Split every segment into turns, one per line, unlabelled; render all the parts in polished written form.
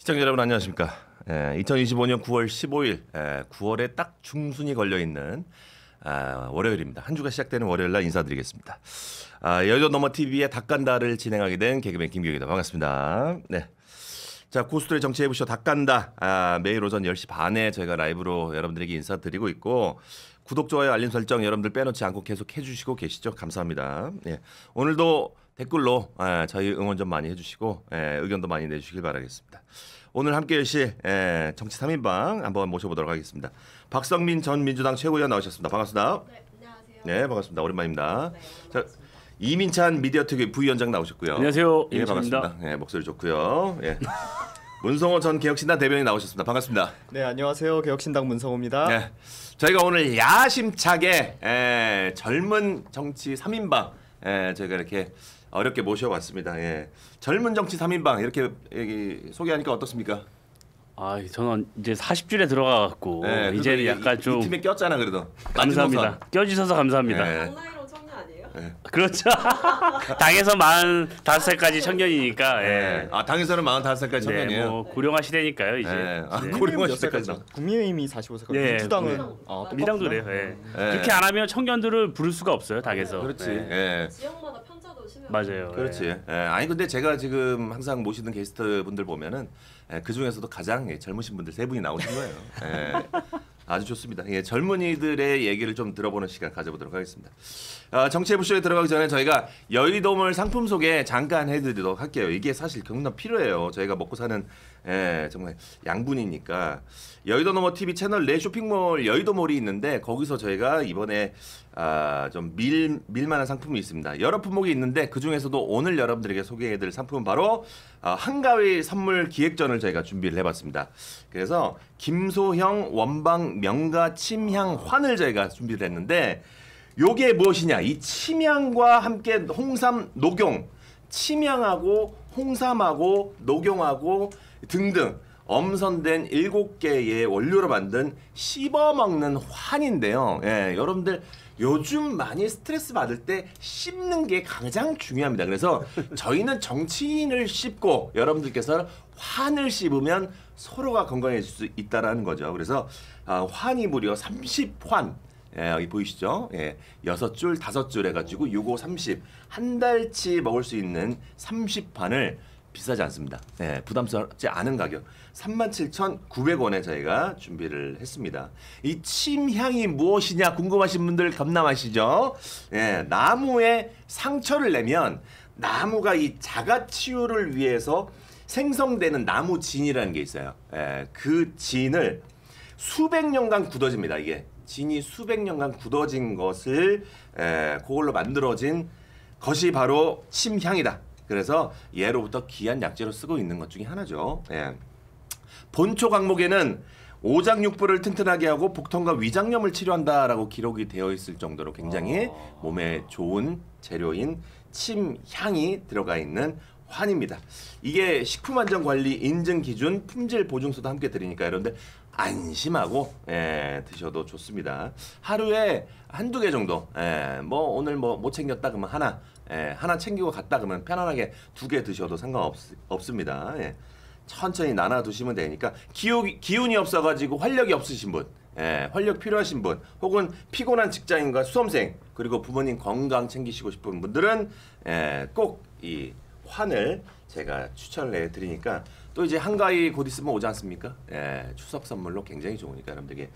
시청자 여러분 안녕하십니까. 2025년 9월 15일 9월에 딱 중순이 걸려있는 월요일입니다. 한 주가 시작되는 월요일 날 인사드리겠습니다. 여의도 너머 TV의 닭간다를 진행하게 된 개그맨 김기욱입니다. 반갑습니다. 네. 자, 고수들의 정치해보쇼 닭간다 매일 오전 10시 반에 저희가 라이브로 여러분들에게 인사드리고 있고 구독, 좋아요, 알림 설정 여러분들 빼놓지 않고 계속 해주시고 계시죠. 감사합니다. 예. 오늘도 댓글로 저희 응원 좀 많이 해주시고 의견도 많이 내주시길 바라겠습니다. 오늘 함께 하실 정치 3인방 한번 모셔보도록 하겠습니다. 박성민 전 민주당 최고위원 나오셨습니다. 반갑습니다.
네, 안녕하세요.
네, 반갑습니다. 오랜만입니다.
네,
자, 이민찬 미디어특위 부위원장 나오셨고요.
안녕하세요.
예, 반갑습니다. 예, 목소리 좋고요. 예. 문성호 전 개혁신당 대변인 나오셨습니다. 반갑습니다.
네, 안녕하세요. 개혁신당 문성호입니다.
네, 저희가 오늘 야심차게 젊은 정치 3인방 저희가 이렇게 어렵게 모셔왔습니다. 예. 젊은 정치 3인방 이렇게 소개하니까 어떻습니까?
저는 이제 40줄에 들어가갖고 이제는 약간 좀
이 팀에 꼈잖아 그래도.
감사합니다. 껴주셔서 감사합니다.
네.
당나이로 청년 아니에요?
그렇죠. 당에서 45살까지 청년이니까. 예.
당에서는 45살까지 청년이에요.
네, 뭐 고령화 시대니까요 이제.
네.
네.
고령화
몇
시대까지.
살까지? 국민의힘이 45살까지.
네,
민주당은
민주당도 그래요. 예.
네.
그렇게 안 하면 청년들을 부를 수가 없어요 당에서.
그렇지.
네.
예.
지역마다 편차도 심해요.
맞아요.
그렇지. 예. 아니 근데 제가 지금 항상 모시는 게스트 분들 보면은 그 중에서도 가장 젊으신 분들 세 분이 나오신 거예요. 예. 아주 좋습니다. 예, 젊은이들의 얘기를 좀 들어보는 시간 가져보도록 하겠습니다. 정치해부쇼에 들어가기 전에 저희가 여의도몰 상품 소개 잠깐 해드리도록 할게요. 이게 사실 경남 필요해요. 저희가 먹고 사는 정말 양분이니까 여의도 너머 TV 채널 내 쇼핑몰 여의도몰이 있는데 거기서 저희가 이번에 좀 밀만한 상품이 있습니다. 여러 품목이 있는데 그 중에서도 오늘 여러분들에게 소개해드릴 상품은 바로 한가위 선물 기획전을 저희가 준비를 해봤습니다. 그래서 김소형 원방 명가 침향 환을 저희가 준비를 했는데 요게 무엇이냐? 이 침향과 함께 홍삼 녹용, 침향하고 홍삼하고 녹용하고 등등 엄선된 7개의 원료로 만든 씹어먹는 환인데요. 예, 여러분들 요즘 많이 스트레스 받을 때 씹는 게 가장 중요합니다. 그래서 저희는 정치인을 씹고 여러분들께서 환을 씹으면 서로가 건강해질 수 있다는 거죠. 그래서 환이 무려 30환. 여기 보이시죠? 6줄, 5줄 해가지고 6, 5, 30. 한 달치 먹을 수 있는 30판을 비싸지 않습니다. 부담스럽지 않은 가격 37,900원에 저희가 준비를 했습니다. 이 침향이 무엇이냐 궁금하신 분들 감남하시죠? 나무에 상처를 내면 나무가 이 자가 치유를 위해서 생성되는 나무 진이라는 게 있어요. 그 진을 수백 년간 굳어집니다. 이게 진이 수백 년간 굳어진 것을 그걸로 만들어진 것이 바로 침향이다. 그래서 예로부터 귀한 약재로 쓰고 있는 것 중에 하나죠. 본초 강목에는 오장육부를 튼튼하게 하고 복통과 위장염을 치료한다라고 기록이 되어 있을 정도로 굉장히 몸에 좋은 재료인 침향이 들어가 있는 환입니다. 이게 식품안전관리 인증기준 품질 보증서도 함께 드리니까 여러분들 안심하고 드셔도 좋습니다. 하루에 한두 개 정도 뭐 오늘 뭐 못 챙겼다 그러면 하나 챙기고 갔다 그러면 편안하게 2개 드셔도 상관없습니다. 천천히 나눠 두시면 되니까 기운이 없어가지고 활력이 없으신 분 활력 필요하신 분 혹은 피곤한 직장인과 수험생 그리고 부모님 건강 챙기시고 싶은 분들은 꼭 이 환을 제가 추천을 해드리니까 또 이제 한가위 곧 있으면 오지 않습니까? 추석 선물로 굉장히 좋으니까 여러분들에게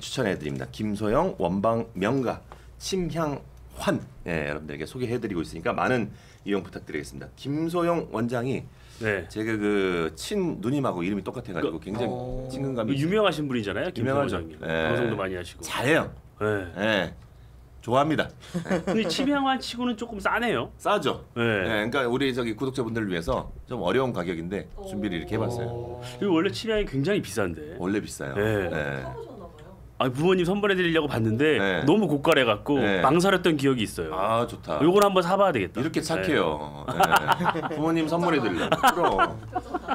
추천해드립니다. 김소영 원방 명가 침향 환 여러분들에게 소개해드리고 있으니까 많은 이용 부탁드리겠습니다. 김소영 원장이 제가 그 친 누님하고 이름이 똑같아가지고 굉장히 친근감이
유명하신 분이잖아요. 김소영
유명하죠.
원장님. 방송도 많이 하시고.
잘해요. 좋아합니다.
근데 침향환 치고는 조금 싸네요.
싸죠. 그러니까 우리 저기 구독자분들을 위해서 좀 어려운 가격인데 준비를 이렇게 해봤어요.
이거 원래 침향이 굉장히 비싼데.
원래 비싸요.
사보셨나 봐요.
부모님 선물해드리려고 봤는데
네.
너무 고가래갖고
네.
망설였던 기억이 있어요.
아 좋다.
요걸 한번 사봐야 되겠다.
이렇게 착해요. 네. 부모님 선물해드리려고. 그럼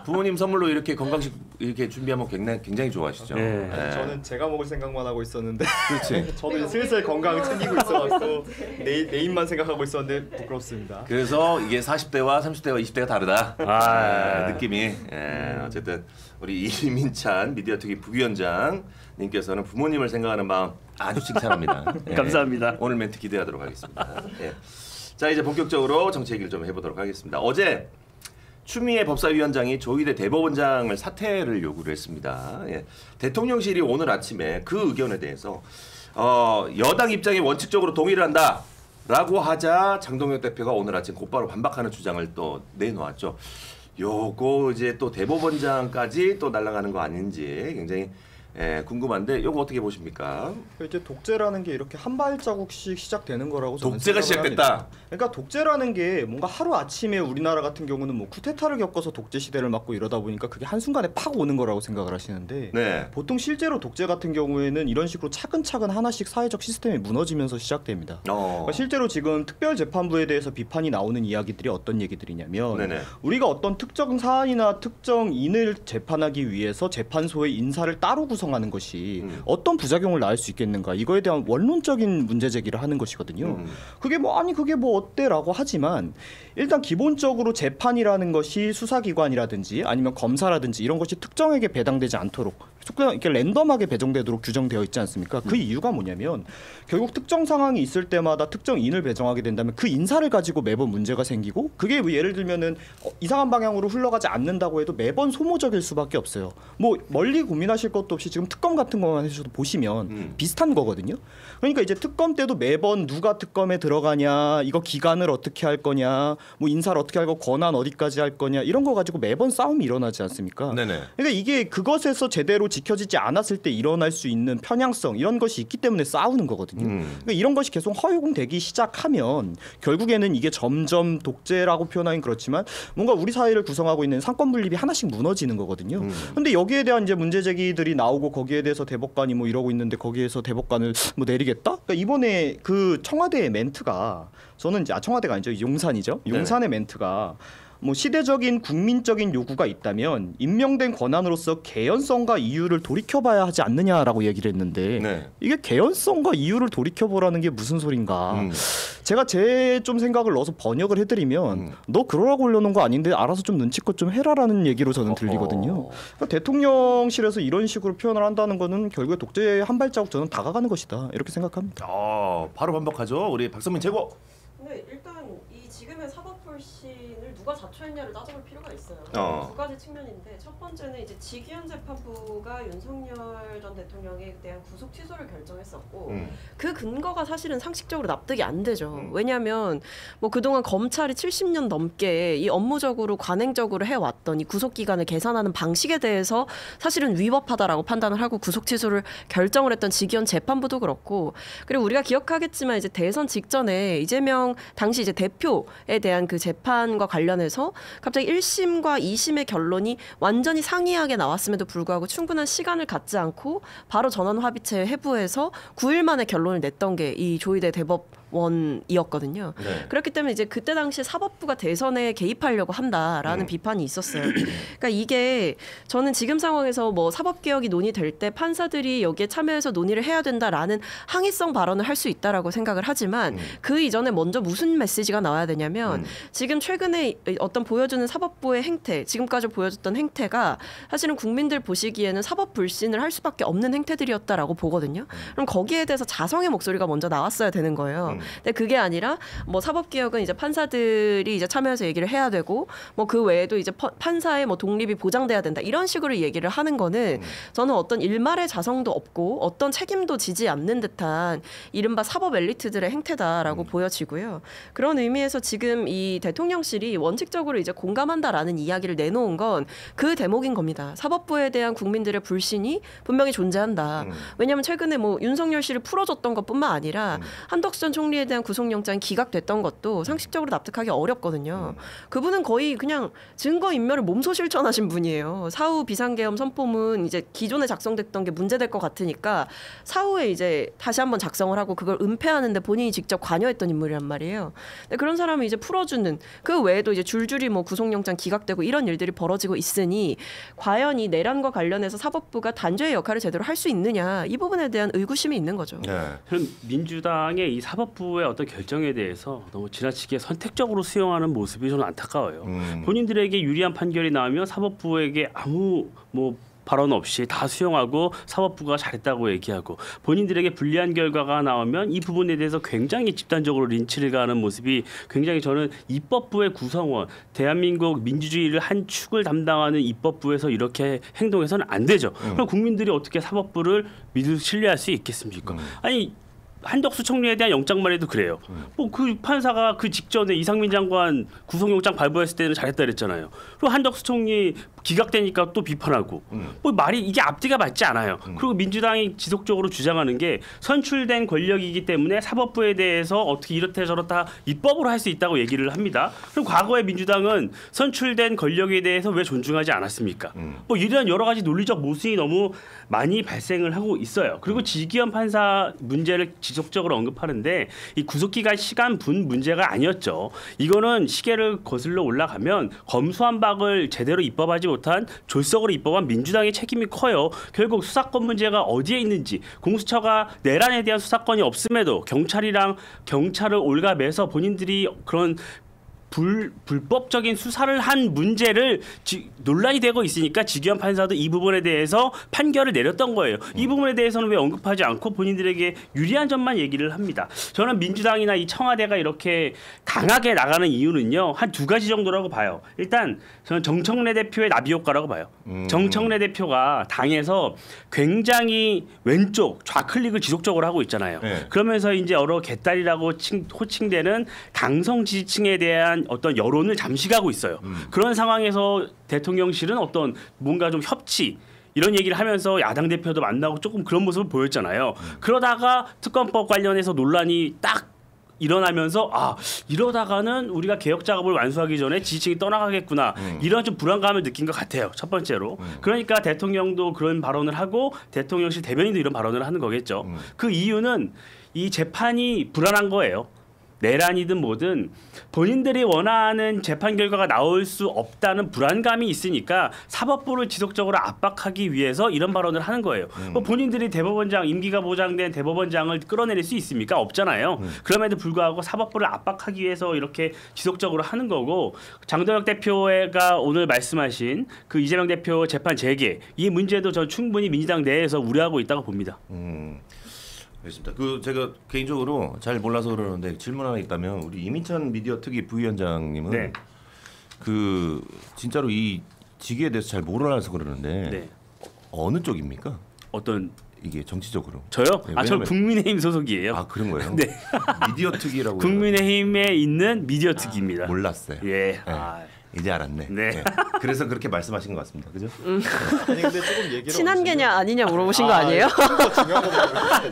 부모님 선물로 이렇게 건강식 이렇게 준비하면 굉장히 좋아하시죠.
네.
네.
저는 제가 먹을 생각만 하고 있었는데
그렇지.
저도 슬슬 건강 챙기고 있어갖고 내 입만 생각하고 있었는데 부끄럽습니다.
그래서 이게 40대와 30대와 20대가 다르다. 네, 느낌이. 어쨌든 우리 이민찬 미디어특위 부위원장님께서는 부모님을 생각하는 마음 아주 칭찬합니다.
감사합니다.
오늘 멘트 기대하도록 하겠습니다. 예. 자 이제 본격적으로 정치 얘기를 좀 해보도록 하겠습니다. 어제 추미애 법사위원장이 조희대 대법원장을 사퇴를 요구를 했습니다. 예. 대통령실이 오늘 아침에 그 의견에 대해서 여당 입장에 원칙적으로 동의를 한다라고 하자 장동혁 대표가 오늘 아침 곧바로 반박하는 주장을 또 내놓았죠. 요거 이제 또 대법원장까지 또 날아가는 거 아닌지 굉장히 궁금한데 요거 어떻게 보십니까?
이제 독재라는 게 이렇게 한 발자국씩 시작되는 거라고 저는
독재가
생각을
시작됐다.
합니다. 그러니까 독재라는 게 뭔가 하루 아침에 우리나라 같은 경우는 뭐 쿠데타를 겪어서 독재 시대를 맞고 이러다 보니까 그게 한순간에 팍 오는 거라고 생각을 하시는데
네.
보통 실제로 독재 같은 경우에는 이런 식으로 차근차근 하나씩 사회적 시스템이 무너지면서 시작됩니다. 그러니까 실제로 지금 특별재판부에 대해서 비판이 나오는 이야기들이 어떤 얘기들이냐면
네네.
우리가 어떤 특정 사안이나 특정인을 재판하기 위해서 재판소의 인사를 따로 구성하는 것이 어떤 부작용을 낳을 수 있겠는가 이거에 대한 원론적인 문제 제기를 하는 것이거든요. 그게 뭐 어때라고 하지만 일단 기본적으로 재판이라는 것이 수사기관이라든지 아니면 검사라든지 이런 것이 특정에게 배당되지 않도록 그냥 이렇게 랜덤하게 배정되도록 규정되어 있지 않습니까? 그 이유가 뭐냐면 결국 특정 상황이 있을 때마다 특정인을 배정하게 된다면 그 인사를 가지고 매번 문제가 생기고 그게 뭐 예를 들면은 이상한 방향으로 흘러가지 않는다고 해도 매번 소모적일 수밖에 없어요. 뭐 멀리 고민하실 것도 없이 지금 특검 같은 것만 해서도 보시면 비슷한 거거든요. 그러니까 이제 특검 때도 매번 누가 특검에 들어가냐, 이거 기간을 어떻게 할 거냐, 뭐 인사를 어떻게 할 거, 권한 어디까지 할 거냐 이런 거 가지고 매번 싸움이 일어나지 않습니까?
네네.
그러니까 이게 그것에서 제대로 지켜지지 않았을 때 일어날 수 있는 편향성 이런 것이 있기 때문에 싸우는 거거든요. 그러니까 이런 것이 계속 허용되기 시작하면 결국에는 이게 점점 독재라고 표현하긴 그렇지만 뭔가 우리 사회를 구성하고 있는 상권 분립이 하나씩 무너지는 거거든요. 근데 여기에 대한 이제 문제 제기들이 나오고 거기에 대해서 대법관이 뭐 이러고 있는데 거기에서 대법관을 뭐 내리겠다? 그러니까 이번에 그 청와대의 멘트가 저는 이제 청와대가 아니죠. 용산이죠. 용산의 멘트가 뭐 시대적인 국민적인 요구가 있다면 임명된 권한으로서 개연성과 이유를 돌이켜봐야 하지 않느냐라고 얘기를 했는데
네.
이게 개연성과 이유를 돌이켜보라는 게 무슨 소린가? 제가 제 좀 생각을 넣어서 번역을 해드리면 너 그러라고 올려놓은 거 아닌데 알아서 좀 눈치껏 좀 해라라는 얘기로 저는 들리거든요. 그러니까 대통령실에서 이런 식으로 표현을 한다는 거는 결국에 독재에 한 발자국 저는 다가가는 것이다 이렇게 생각합니다.
바로 반박하죠. 우리 박성민 최고.
근데 일단 이 지금의 사법 불신을 누가 자초했냐를 따져볼 필요가 있어요. 두 가지 측면인데 첫 번째는 이제 직위원 재판부가 윤석열 전 대통령에 대한 구속 취소를 결정했었고 그 근거가 사실은 상식적으로 납득이 안 되죠. 왜냐하면 뭐 그동안 검찰이 70년 넘게 이 업무적으로 관행적으로 해왔던 이 구속 기간을 계산하는 방식에 대해서 사실은 위법하다라고 판단을 하고 구속 취소를 결정을 했던 직위원 재판부도 그렇고 그리고 우리가 기억하겠지만 이제 대선 직전에 이재명 당시 이제 대표에 대한 그 재판과 관련해서 갑자기 1심과 2심의 결론이 완전히 상이하게 나왔음에도 불구하고 충분한 시간을 갖지 않고 바로 전원 합의체 회부해서 9일 만에 결론을 냈던 게 이 조희대 대법원이었거든요.
네.
그렇기 때문에 이제 그때 당시 사법부가 대선에 개입하려고 한다라는 비판이 있었어요. 그러니까 이게 저는 지금 상황에서 뭐 사법개혁이 논의될 때 판사들이 여기에 참여해서 논의를 해야 된다라는 항의성 발언을 할 수 있다라고 생각을 하지만 그 이전에 먼저 무슨 메시지가 나와야 되냐면 지금 최근에 어떤 보여주는 사법부의 행태, 지금까지 보여줬던 행태가 사실은 국민들 보시기에는 사법 불신을 할 수밖에 없는 행태들이었다라고 보거든요. 그럼 거기에 대해서 자성의 목소리가 먼저 나왔어야 되는 거예요. 근데 그게 아니라 뭐 사법개혁은 이제 판사들이 이제 참여해서 얘기를 해야 되고 뭐 그 외에도 이제 판사의 뭐 독립이 보장돼야 된다 이런 식으로 얘기를 하는 거는 저는 어떤 일말의 자성도 없고 어떤 책임도 지지 않는 듯한 이른바 사법 엘리트들의 행태다라고 보여지고요. 그런 의미에서 지금 이 대통령실이 원칙적으로 이제 공감한다라는 이야기를 내놓은 건 그 대목인 겁니다. 사법부에 대한 국민들의 불신이 분명히 존재한다. 왜냐하면 최근에 뭐 윤석열 씨를 풀어줬던 것뿐만 아니라 한덕수 전 총리 총리에 대한 구속영장이 기각됐던 것도 상식적으로 납득하기 어렵거든요. 그분은 거의 그냥 증거인멸을 몸소 실천하신 분이에요. 사후 비상계엄 선포문 이제 기존에 작성됐던 게 문제될 것 같으니까 사후에 이제 다시 한번 작성을 하고 그걸 은폐하는데 본인이 직접 관여했던 인물이란 말이에요. 근데 그런 사람을 이제 풀어주는 그 외에도 이제 줄줄이 뭐 구속영장 기각되고 이런 일들이 벌어지고 있으니 과연 이 내란과 관련해서 사법부가 단죄의 역할을 제대로 할 수 있느냐 이 부분에 대한 의구심이 있는 거죠.
네.
저는 민주당의 이 사법부의 어떤 결정에 대해서 너무 지나치게 선택적으로 수용하는 모습이 저는 안타까워요. 본인들에게 유리한 판결이 나오면 사법부에게 아무 뭐 발언 없이 다 수용하고 사법부가 잘했다고 얘기하고 본인들에게 불리한 결과가 나오면 이 부분에 대해서 굉장히 집단적으로 린치를 가하는 모습이 굉장히 저는 입법부의 구성원 대한민국 민주주의를 한 축을 담당하는 입법부에서 이렇게 행동해서는 안 되죠. 그럼 국민들이 어떻게 사법부를 믿을 신뢰할 수 있겠습니까? 아니 한덕수 총리에 대한 영장만 해도 그래요. 뭐 그 판사가 그 직전에 이상민 장관 구속영장 발부했을 때는 잘했다 그랬잖아요. 그리고 한덕수 총리 기각되니까 또 비판하고 뭐 말이 이게 앞뒤가 맞지 않아요. 그리고 민주당이 지속적으로 주장하는 게 선출된 권력이기 때문에 사법부에 대해서 어떻게 이렇다 저렇다 입법으로 할 수 있다고 얘기를 합니다. 그럼 과거에 민주당은 선출된 권력에 대해서 왜 존중하지 않았습니까? 뭐 이런 여러 가지 논리적 모순이 너무 많이 발생을 하고 있어요. 그리고 지기현 판사 문제를 지속적으로 언급하는데 이 구속기간 시간분 문제가 아니었죠. 이거는 시계를 거슬러 올라가면 검수한 박을 제대로 입법하지 못한 졸속으로 입법한 민주당의 책임이 커요. 결국 수사권 문제가 어디에 있는지 공수처가 내란에 대한 수사권이 없음에도 경찰을 올가매서 본인들이 그런 불법적인 수사를 한 문제를 논란이 되고 있으니까 지기현 판사도 이 부분에 대해서 판결을 내렸던 거예요. 이 부분에 대해서는 왜 언급하지 않고 본인들에게 유리한 점만 얘기를 합니다. 저는 민주당이나 이 청와대가 이렇게 강하게 나가는 이유는요. 한 두 가지 정도라고 봐요. 일단 저는 정청래 대표의 나비 효과라고 봐요. 정청래 대표가 당에서 굉장히 왼쪽 좌클릭을 지속적으로 하고 있잖아요. 네. 그러면서 이제 여러 개딸이라고 호칭되는 강성 지지층에 대한 어떤 여론을 잠식하고 있어요. 그런 상황에서 대통령실은 어떤 뭔가 좀 협치 이런 얘기를 하면서 야당 대표도 만나고 조금 그런 모습을 보였잖아요. 그러다가 특검법 관련해서 논란이 딱 일어나면서 이러다가는 우리가 개혁 작업을 완수하기 전에 지지층이 떠나가겠구나 이런 좀 불안감을 느낀 것 같아요. 첫 번째로. 그러니까 대통령도 그런 발언을 하고 대통령실 대변인도 이런 발언을 하는 거겠죠. 그 이유는 이 재판이 불안한 거예요. 내란이든 뭐든 본인들이 원하는 재판 결과가 나올 수 없다는 불안감이 있으니까 사법부를 지속적으로 압박하기 위해서 이런 발언을 하는 거예요. 뭐 본인들이 대법원장 임기가 보장된 대법원장을 끌어내릴 수 있습니까? 없잖아요. 그럼에도 불구하고 사법부를 압박하기 위해서 이렇게 지속적으로 하는 거고 장도혁 대표가 오늘 말씀하신 그 이재명 대표 재판 재개 이 문제도 전 충분히 민주당 내에서 우려하고 있다고 봅니다.
알겠습니다. 제가 개인적으로 잘 몰라서 그러는데 질문 하나 있다면 우리 이민찬 미디어 특위 부위원장님은
네.
진짜로 이 직위에 대해서 잘 몰라서 그러는데
네.
어느 쪽입니까?
어떤
이게 정치적으로?
저요?
네,
저 국민의힘 소속이에요.
그런 거예요?
네.
미디어 특위라고.
국민의힘에 있는 미디어 특위입니다.
몰랐어요.
예.
네. 이제 알았네.
네.
네. 그래서 그렇게 말씀하신 것 같습니다. 그죠?
아니 근데 조금 얘기를
친한계냐 아니냐 물어보신 거 아니에요?
중요한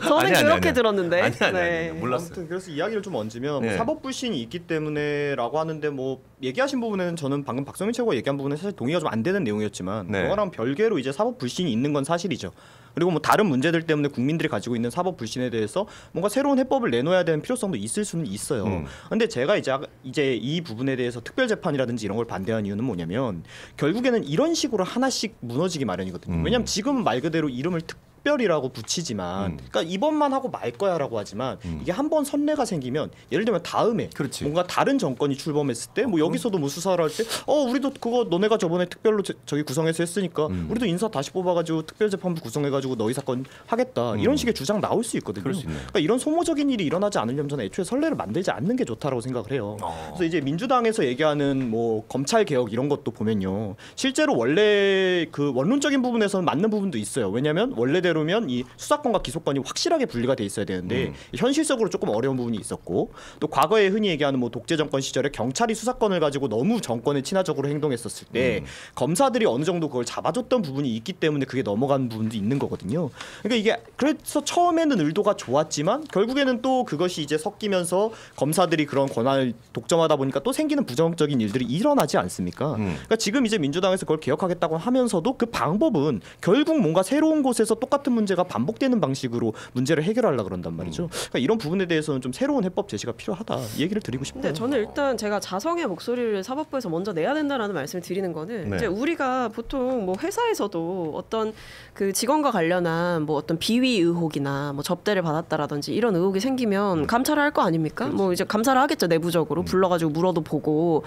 거
저는 그렇게 들었는데.
아니, 몰랐어요.
아무튼 그래서 이야기를 좀 얹으면
네.
사법 불신이 있기 때문에라고 하는데 뭐 얘기하신 부분에는 저는 방금 박성민 최고가 얘기한 부분에 사실 동의가 좀 안 되는 내용이었지만
네.
그거랑 별개로 이제 사법 불신이 있는 건 사실이죠. 그리고 뭐 다른 문제들 때문에 국민들이 가지고 있는 사법 불신에 대해서 뭔가 새로운 해법을 내놓아야 되는 필요성도 있을 수는 있어요. 근데 제가 이제 이 부분에 대해서 특별 재판이라든지 이런 걸 반대하는 이유는 뭐냐면 결국에는 이런 식으로 하나씩 무너지기 마련이거든요. 왜냐하면 지금은 말 그대로 이름을 특별이라고 붙이지만 그러니까 이번만 하고 말 거야라고 하지만 이게 한 번 선례가 생기면 예를 들면 다음에
그렇지.
뭔가 다른 정권이 출범했을 때 뭐 여기서도 뭐 수사를 할 때 우리도 그거 너네가 저번에 특별로 저기 구성해서 했으니까 우리도 인사 다시 뽑아가지고 특별재판부 구성해가지고 너희 사건 하겠다 이런 식의 주장 나올 수 있거든요.
그럴 수 있네요.
그러니까 이런 소모적인 일이 일어나지 않으려면 저는 애초에 선례를 만들지 않는 게 좋다라고 생각을 해요. 그래서 이제 민주당에서 얘기하는 뭐 검찰 개혁 이런 것도 보면요 실제로 원래 그 원론적인 부분에서는 맞는 부분도 있어요. 왜냐하면 원래대로 원칙대로면 이 수사권과 기소권이 확실하게 분리가 돼 있어야 되는데 현실적으로 조금 어려운 부분이 있었고 또 과거에 흔히 얘기하는 뭐 독재 정권 시절에 경찰이 수사권을 가지고 너무 정권에 친화적으로 행동했었을 때 검사들이 어느 정도 그걸 잡아줬던 부분이 있기 때문에 그게 넘어간 부분도 있는 거거든요. 그러니까 이게 그래서 처음에는 의도가 좋았지만 결국에는 또 그것이 이제 섞이면서 검사들이 그런 권한을 독점하다 보니까 또 생기는 부정적인 일들이 일어나지 않습니까? 그러니까 지금 이제 민주당에서 그걸 개혁하겠다고 하면서도 그 방법은 결국 뭔가 새로운 곳에서 똑같은 문제가 반복되는 방식으로 문제를 해결하려고 그런단 말이죠. 그러니까 이런 부분에 대해서는 좀 새로운 해법 제시가 필요하다 이 얘기를 드리고 싶어요.
네, 저는 일단 제가 자성의 목소리를 사법부에서 먼저 내야 된다라는 말씀을 드리는 거는
네.
이제 우리가 보통 뭐 회사에서도 어떤 그 직원과 관련한 뭐 어떤 비위 의혹이나 뭐 접대를 받았다라든지 이런 의혹이 생기면 감찰을 할 거 아닙니까? 뭐 이제 감찰을 하겠죠 내부적으로 불러가지고 물어도 보고.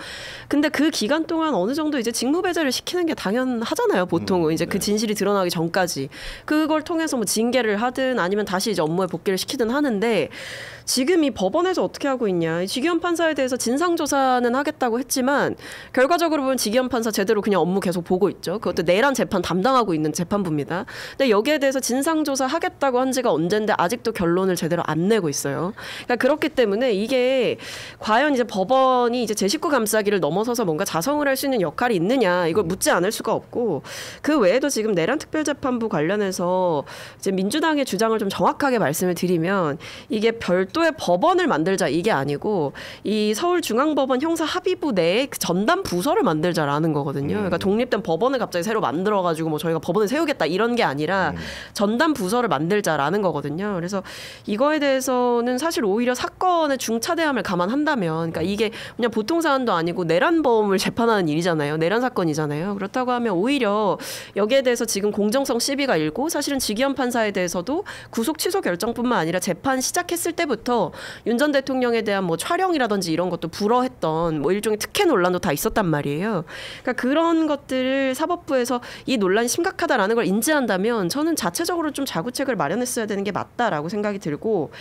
근데 그 기간 동안 어느 정도 이제 직무 배제를 시키는 게 당연하잖아요. 보통은 이제 그 진실이 드러나기 전까지 그걸 통해서 뭐 징계를 하든 아니면 다시 이제 업무에 복귀를 시키든 하는데 지금 이 법원에서 어떻게 하고 있냐? 지기현 판사에 대해서 진상 조사는 하겠다고 했지만 결과적으로 보면 지기현 판사 제대로 그냥 업무 계속 보고 있죠. 그것도 내란 재판 담당하고 있는 재판부입니다. 근데 여기에 대해서 진상 조사 하겠다고 한 지가 언젠데 아직도 결론을 제대로 안 내고 있어요. 그러니까 그렇기 때문에 이게 과연 이제 법원이 이제 제19 감싸기를 넘어서서 뭔가 자성을 할 수 있는 역할이 있느냐 이걸 묻지 않을 수가 없고 그 외에도 지금 내란 특별재판부 관련해서 이제 민주당의 주장을 좀 정확하게 말씀을 드리면 이게 별도의 법원을 만들자 이게 아니고 이 서울중앙법원 형사합의부 내에 그 전담 부서를 만들자라는 거거든요. 그러니까 독립된 법원을 갑자기 새로 만들어가지고 뭐 저희가 법원을 세우겠다 이런 게 아니라 전담 부서를 만들자라는 거거든요. 그래서 이거에 대해서는 사실 오히려 사건의 중차대함을 감안한다면, 그러니까 이게 그냥 보통 사안도 아니고 내란범을 재판하는 일이잖아요. 내란 사건이잖아요. 그렇다고 하면 오히려 여기에 대해서 지금 공정성 시비가 일고 사실은 지기현 판사에 대해서도 구속 취소 결정뿐만 아니라 재판 시작했을 때부터 윤 전 대통령에 대한 뭐 촬영이라든지 이런 것도 불허했던 뭐 일종의 특혜 논란도 다 있었단 말이에요. 그러니까 그런 것들을 사법부에서 이 논란이 심각하다라는 걸 인지한다면 저는 자체적으로 좀 자구책을 마련했어야 되는 게 맞다라고 생각이 들고,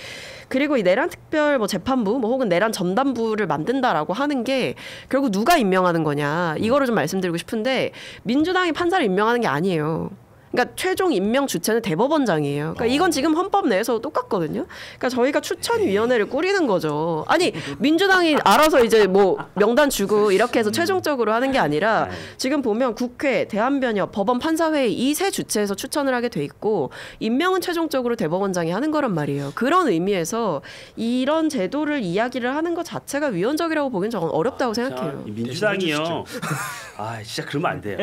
그리고 이 내란 특별 뭐 재판부 뭐 혹은 내란 전담부를 만든다라고 하는 게 결국 누가 임명하는 거냐 이거를 좀 말씀드리고 싶은데 민주당이 판사를 임명하는 게 아니에요. 그러니까 최종 임명 주체는 대법원장이에요. 그러니까 이건 지금 헌법 내에서 똑같거든요. 그러니까 저희가 추천위원회를 꾸리는 거죠. 아니 민주당이 알아서 이제 뭐 명단 주고 이렇게 해서 최종적으로 하는 게 아니라 지금 보면 국회, 대한변협, 법원 판사회의 이 세 주체에서 추천을 하게 돼 있고 임명은 최종적으로 대법원장이 하는 거란 말이에요. 그런 의미에서 이런 제도를 이야기를 하는 것 자체가 위헌적이라고 보기엔 저는 어렵다고 생각해요.
이 민주당이요. 아 진짜 그러면 안 돼요.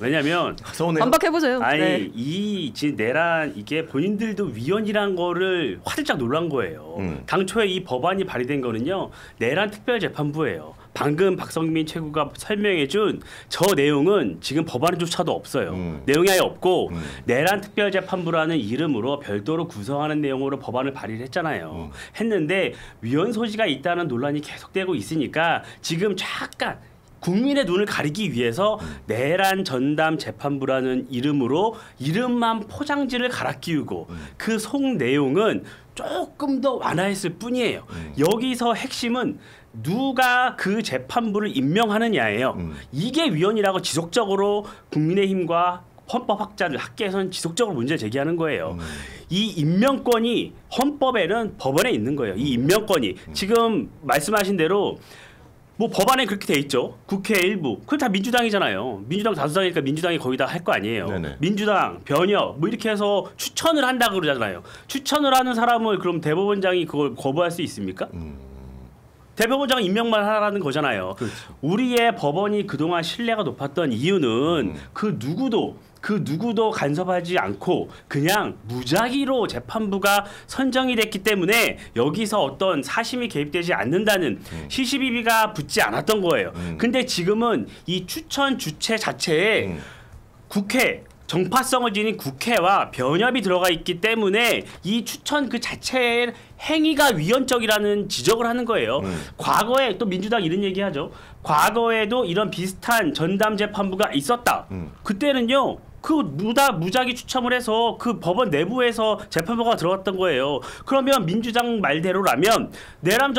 왜냐면
반박해보세요.
아니
네.
이 지금 내란 이게 본인들도 위헌이란 거를 화들짝 놀란 거예요. 당초에 이 법안이 발의된 거는요 내란 특별재판부예요. 방금 박성민 최고가 설명해준 저 내용은 지금 법안조차도 없어요. 내용이 아예 없고 내란 특별재판부라는 이름으로 별도로 구성하는 내용으로 법안을 발의를 했잖아요. 했는데 위헌 소지가 있다는 논란이 계속되고 있으니까 지금 잠깐 국민의 눈을 가리기 위해서 내란 전담 재판부라는 이름으로 이름만 포장지를 갈아 끼우고 그 속 내용은 조금 더 완화했을 뿐이에요. 여기서 핵심은 누가 그 재판부를 임명하느냐예요. 이게 위헌이라고 지속적으로 국민의힘과 헌법학자들 학계에서는 지속적으로 문제 제기하는 거예요. 이 임명권이 헌법에는 법원에 있는 거예요. 이 임명권이 지금 말씀하신 대로 뭐 법안에 그렇게 돼 있죠. 국회 일부. 그건 다 민주당이잖아요. 민주당 다수당이니까 민주당이 거의 다 할 거 아니에요.
네네.
민주당, 변협 뭐 이렇게 해서 추천을 한다 그러잖아요. 추천을 하는 사람을 그럼 대법원장이 그걸 거부할 수 있습니까? 대법원장 임명만 하라는 거잖아요.
그렇죠.
우리의 법원이 그동안 신뢰가 높았던 이유는 그 누구도 간섭하지 않고 그냥 무작위로 재판부가 선정이 됐기 때문에 여기서 어떤 사심이 개입되지 않는다는 시시비비가 붙지 않았던 거예요. 근데 지금은 이 추천 주체 자체에 국회 정파성을 지닌 국회와 변협이 들어가 있기 때문에 이 추천 그 자체의 행위가 위헌적이라는 지적을 하는 거예요. 과거에 또 민주당 이런 얘기하죠. 과거에도 이런 비슷한 전담 재판부가 있었다. 그때는요. 그 무작위 추첨을 해서 그 법원 내부에서 재판부가 들어갔던 거예요. 그러면 민주당 말대로라면 내란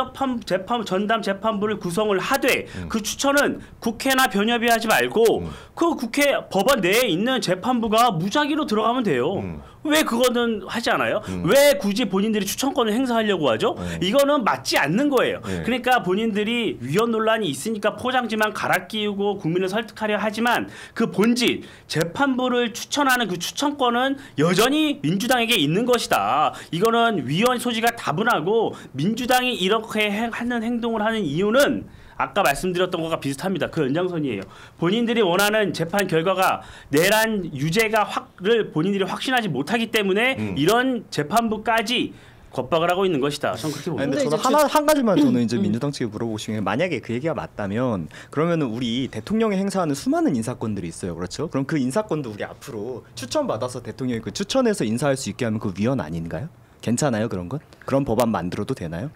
전담 재판부를 구성을 하되 그 추천은 국회나 변협이 하지 말고 그 국회 법원 내에 있는 재판부가 무작위로 들어가면 돼요. 왜 그거는 하지 않아요? 왜 굳이 본인들이 추천권을 행사하려고 하죠? 이거는 맞지 않는 거예요. 그러니까 본인들이 위헌 논란이 있으니까 포장지만 갈아 끼우고 국민을 설득하려 하지만 그 본질, 재판부를 추천하는 그 추천권은 여전히 민주당에게 있는 것이다. 이거는 위헌 소지가 다분하고 민주당이 이렇게 하는 행동을 하는 이유는 아까 말씀드렸던 것과 비슷합니다. 그 연장선이에요. 본인들이 원하는 재판 결과가 내란 유죄가를 본인들이 확신하지 못하기 때문에 이런 재판부까지 겁박을 하고 있는 것이다. 저는 그렇게 봅니다.
근데 저는 한 가지만 저는 이제 민주당 측에 물어보고 싶은 게 만약에 그 얘기가 맞다면 그러면은 우리 대통령이 행사하는 수많은 인사권들이 있어요. 그렇죠? 그럼 그 인사권도 우리 앞으로 추천받아서 대통령이 그 추천해서 인사할 수 있게 하면 그 위헌 아닌가요? 괜찮아요? 그런 건? 그런 법안 만들어도 되나요?